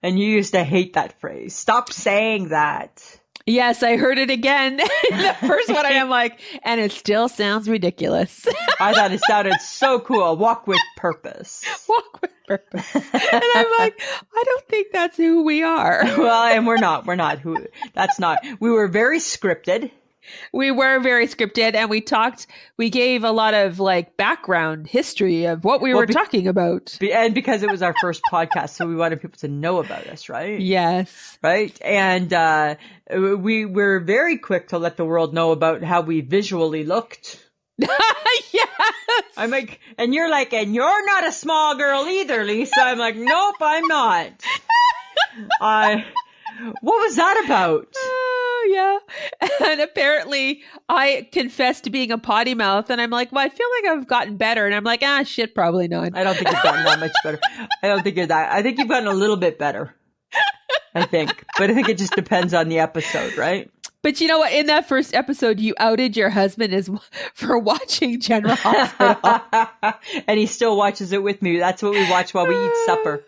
And you used to hate that phrase. Stop saying that. Yes, I heard it again. The first one I am like, and it still sounds ridiculous. I thought it sounded so cool. Walk with purpose. Walk with purpose. And I'm like, I don't think that's who we are. Well, and we're not we were very scripted. We were very scripted and we gave a lot of like background history of what we were talking about. And because it was our first podcast, so we wanted people to know about us, right? Yes. Right. And we were very quick to let the world know about how we visually looked. Yes. I'm like, and you're like, and you're not a small girl either, Lisa. I'm like, nope, I'm not. What was that about? Oh, yeah. And apparently I confessed to being a potty mouth and I'm like, well, I feel like I've gotten better. And I'm like, shit, probably not. I don't think you've gotten that much better. I think you've gotten a little bit better. I think. But I think it just depends on the episode, right? But you know what? In that first episode, you outed your husband for watching General Hospital. And he still watches it with me. That's what we watch while we eat supper.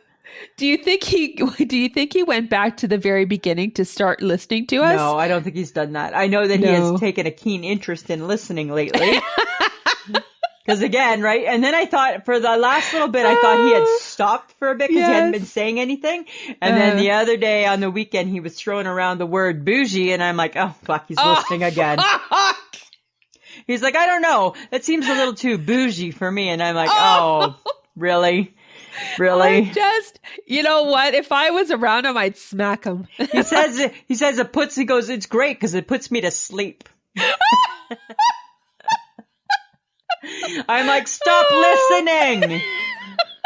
Do you think he went back to the very beginning to start listening to us? No, I don't think he's done that. I know that he has taken a keen interest in listening lately. Because again, right? And then I thought for the last little bit, I thought he had stopped for a bit because he hadn't been saying anything. And then the other day on the weekend, he was throwing around the word bougie. And I'm like, oh, fuck, he's listening again. Fuck. He's like, I don't know. That seems a little too bougie for me. And I'm like, oh really? Really? You know what? If I was around him, I'd smack him. He says he goes, it's great because it puts me to sleep. I'm like, stop listening.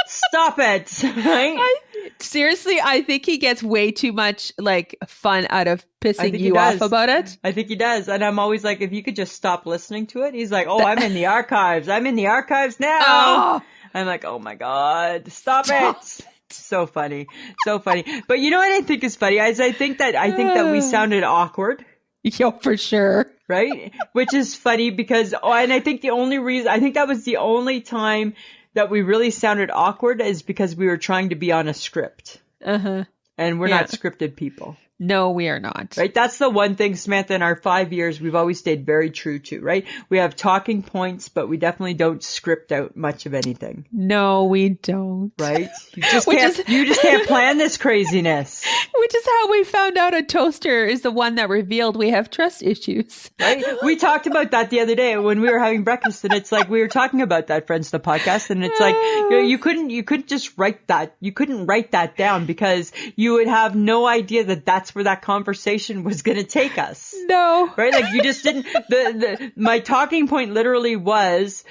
Stop it. Right? Seriously, I think he gets way too much like fun out of pissing you off about it. I think he does. And I'm always like, if you could just stop listening to it. He's like, oh, I'm in the archives. I'm in the archives now. Oh. I'm like, oh my God, stop it. So funny. So funny. But you know what I think is funny? I think that we sounded awkward. Yo, for sure. Right? Which is funny because, and I think that was the only time that we really sounded awkward is because we were trying to be on a script. Uh-huh. And we're not scripted people. No, we are not. Right? That's the one thing, Samantha, in our 5 years, we've always stayed very true to, right? We have talking points, but we definitely don't script out much of anything. No, we don't. Right? You just can't plan this craziness. Which is how we found out a toaster is the one that revealed we have trust issues. Right? We talked about that the other day when we were having breakfast, and it's like we were talking about that, friends, the podcast, and it's like you couldn't just write that. You couldn't write that down because you would have no idea that that's where that conversation was going to take us. No. Right? Like you just didn't, my talking point literally was,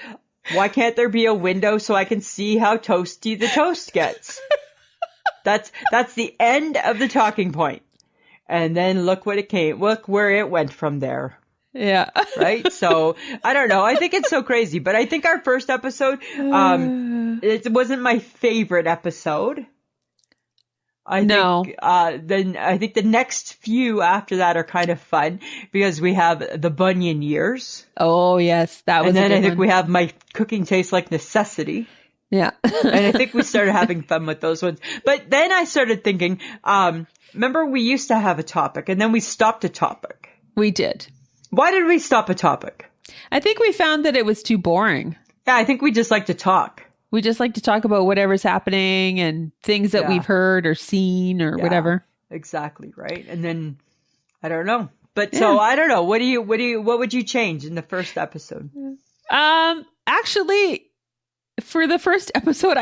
why can't there be a window so I can see how toasty the toast gets? That's the end of the talking point. And then look where it went from there. Yeah. Right? So I don't know. I think it's so crazy, but I think our first episode, it wasn't my favorite episode. I think the next few after that are kind of fun because we have the Bunyan years. Oh yes, that was. And then I think we have My Cooking Tastes Like Necessity. Yeah. And I think we started having fun with those ones. But then I started thinking, remember we used to have a topic and then we stopped a topic. We did. Why did we stop a topic? I think we found that it was too boring. Yeah, I think we just like to talk. We just like to talk about whatever's happening and things that we've heard or seen or whatever. Exactly. Right. And then I don't know, but so I don't know. What would you change in the first episode? Actually for the first episode,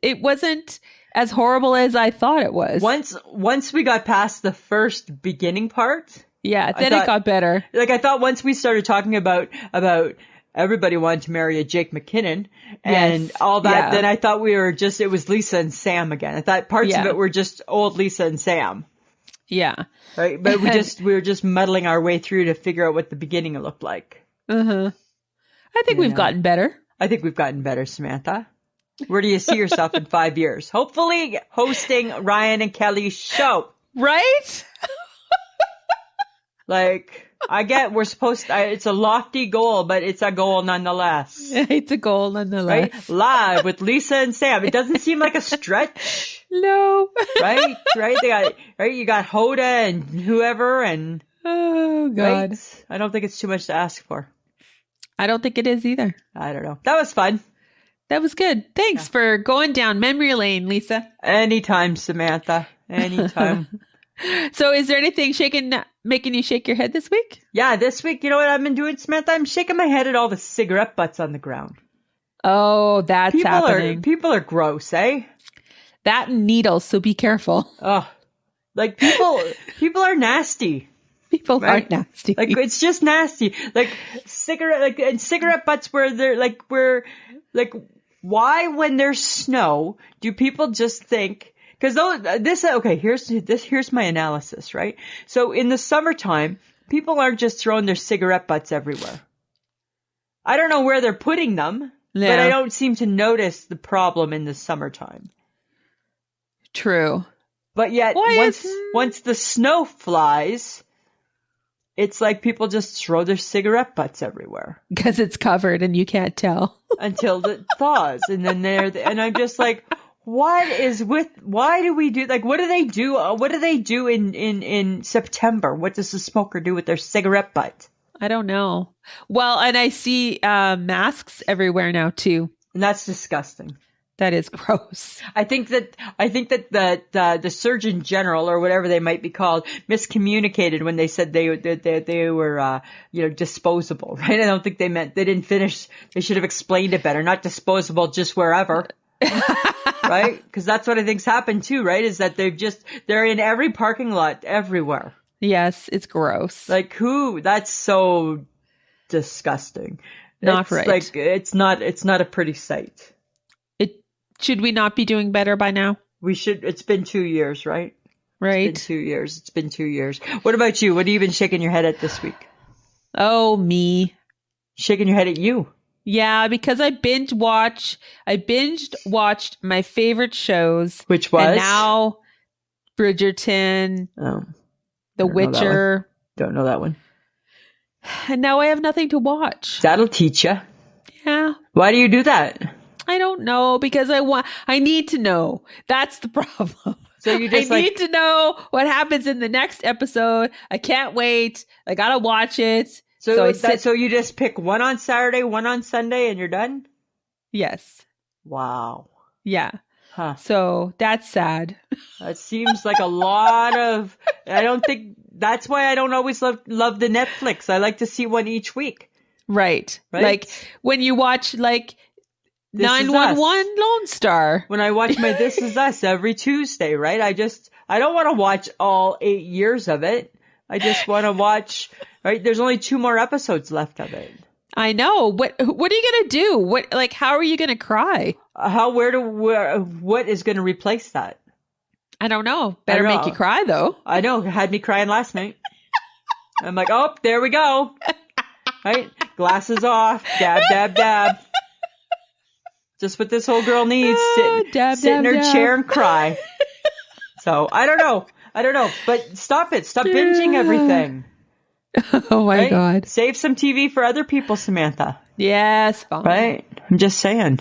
it wasn't as horrible as I thought it was. Once we got past the first beginning part. Yeah. Then it got better. Like I thought once we started talking about everybody wanted to marry a Jake McKinnon and all that. Yeah. Then I thought it was Lisa and Sam again. I thought parts of it were just old Lisa and Sam. Yeah. Right. But we were just muddling our way through to figure out what the beginning looked like. Uh-huh. I think we've gotten better. I think we've gotten better, Samantha. Where do you see yourself in 5 years? Hopefully hosting Ryan and Kelly's show. Right? Like, it's a lofty goal, but it's a goal nonetheless. It's a goal nonetheless. Right? Live with Lisa and Sam. It doesn't seem like a stretch. No. Right? You got Hoda and whoever and. Oh, God. Right? I don't think it's too much to ask for. I don't think it is either. I don't know. That was fun. That was good. Thanks for going down memory lane, Lisa. Anytime, Samantha. Anytime. So is there anything making you shake your head this week? Yeah, this week, you know what I've been doing, Samantha? I'm shaking my head at all the cigarette butts on the ground. Oh, that's happening. People are gross, eh? That and needles, so be careful. Oh, like people are nasty. People are nasty. Like it's just nasty. Like cigarette butts where they're why when there's snow do people just think? Because here's my analysis, right? So in the summertime, people aren't just throwing their cigarette butts everywhere. I don't know where they're putting them, but I don't seem to notice the problem in the summertime. True. But yet, once the snow flies, it's like people just throw their cigarette butts everywhere. Because it's covered and you can't tell. Until it thaws. And then and I'm just like... why do we do, like, what do they do? What do they do in September? What does the smoker do with their cigarette butt? I don't know. Well, and I see masks everywhere now too. And that's disgusting. That is gross. I think that the Surgeon General, or whatever they might be called, miscommunicated when they said they were disposable, right? I don't think they didn't finish. They should have explained it better. Not disposable, just wherever. Right? Because that's what I think's happened too, right? Is that they're in every parking lot everywhere. Yes, it's gross. Like who? That's so disgusting. Not it's right. Like it's not a pretty sight. Should we not be doing better by now? We should. It's been 2 years, right? Right. It's been 2 years. What about you? What have you been shaking your head at this week? Oh, me. Shaking your head at you. Yeah, because I binge watched my favorite shows. Which was? And now Bridgerton, The Witcher. Don't know that one. And now I have nothing to watch. That'll teach you. Yeah. Why do you do that? I don't know, because I need to know. That's the problem. So you just need to know what happens in the next episode. I can't wait. I gotta watch it. So you just pick one on Saturday, one on Sunday, and you're done? Yes. Wow. Yeah. Huh. So that's sad. That seems like a lot of. I don't think that's why I don't always love the Netflix. I like to see one each week. Right. Like when you watch 911 Lone Star. When I watch my This Is Us every Tuesday, right? I don't want to watch all 8 years of it. I just want to watch, right? There's only 2 more episodes left of it. I know. What are you going to do? How are you going to cry? What is going to replace that? I don't know. Better make you cry though. I know. It had me crying last night. I'm like, oh, there we go. Right? Glasses off. Dab, dab, dab. Just what this whole girl needs. Sit in her chair and cry. So I don't know. But stop it. Stop binging everything. Oh my God. Save some TV for other people, Samantha. Yes. Fine. Right? I'm just saying.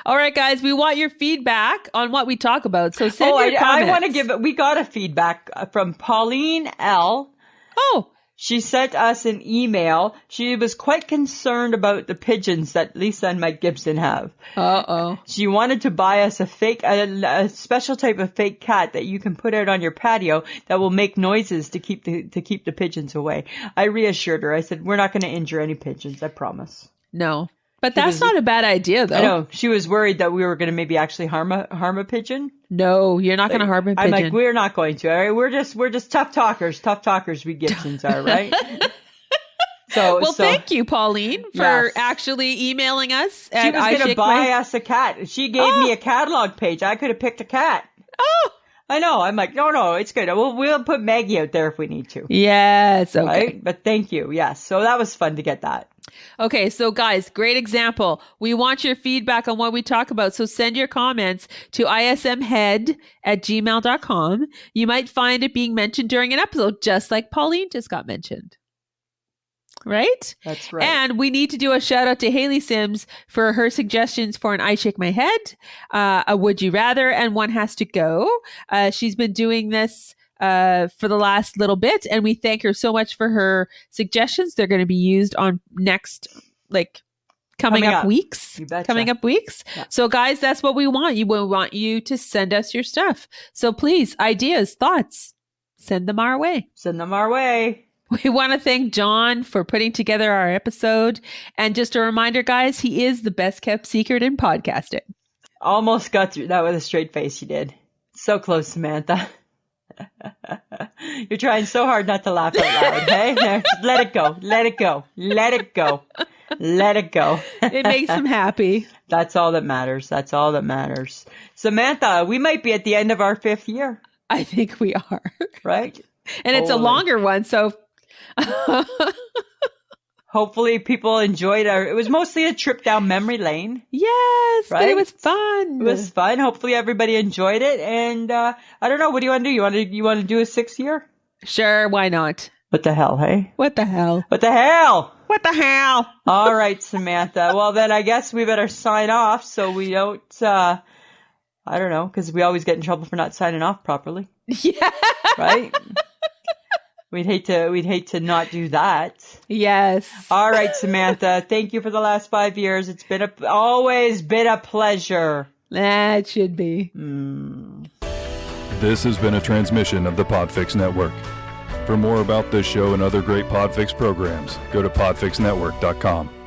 All right, guys. We want your feedback on what we talk about. So send your comments. I want to give it. We got a feedback from Pauline L. Oh. She sent us an email. She was quite concerned about the pigeons that Lisa and Mike Gibson have. Uh-oh. She wanted to buy us a special type of fake cat that you can put out on your patio that will make noises to keep the pigeons away. I reassured her. I said, we're not going to injure any pigeons. I promise. No. But that's not a bad idea, though. I know. She was worried that we were going to maybe actually harm a pigeon. No, you're not going to harm a pigeon. I'm like, we're not going to. All right, we're just tough talkers. Tough talkers, we Gibsons are, right? So thank you, Pauline, for actually emailing us. She was going to buy us a cat. She gave me a catalog page. I could have picked a cat. Oh. I know. I'm like, no, it's good. We'll put Maggie out there if we need to. Yes. Okay. Right? But thank you. Yes. So that was fun to get that. Okay. So guys, great example. We want your feedback on what we talk about. So send your comments to ismhead@gmail.com. You might find it being mentioned during an episode, just like Pauline just got mentioned. Right? That's right. And we need to do a shout out to Haley Sims for her suggestions for an I Shake My Head, a Would You Rather, and One Has to Go. She's been doing this for the last little bit, and we thank her so much for her suggestions. They're going to be used on next, coming up weeks. Coming up weeks. Yeah. So guys, that's what we want. We want you to send us your stuff. So please, ideas, thoughts, send them our way. Send them our way. We want to thank John for putting together our episode. And just a reminder, guys, he is the best kept secret in podcasting. Almost got through that with a straight face, you did. So close, Samantha. You're trying so hard not to laugh out loud, hey? Let it go. Let it go. Let it go. Let it go. It makes him happy. That's all that matters. That's all that matters. Samantha, we might be at the end of our 5th year. I think we are. Right? And it's a longer one, so... Hopefully people enjoyed it was mostly a trip down memory lane. Yes, right? But it was fun. It was fun. Hopefully everybody enjoyed it. And I don't know, what do you want to do? You want to do a 6th year? Sure, why not? What the hell, hey? What the hell? What the hell? What the hell? All right, Samantha. Well, then I guess we better sign off so we don't I don't know, because we always get in trouble for not signing off properly. Yeah. Right? We'd hate to not do that. Yes. All right, Samantha. Thank you for the last 5 years. It's always been a pleasure. It should be. This has been a transmission of the Podfix Network. For more about this show and other great Podfix programs, go to podfixnetwork.com.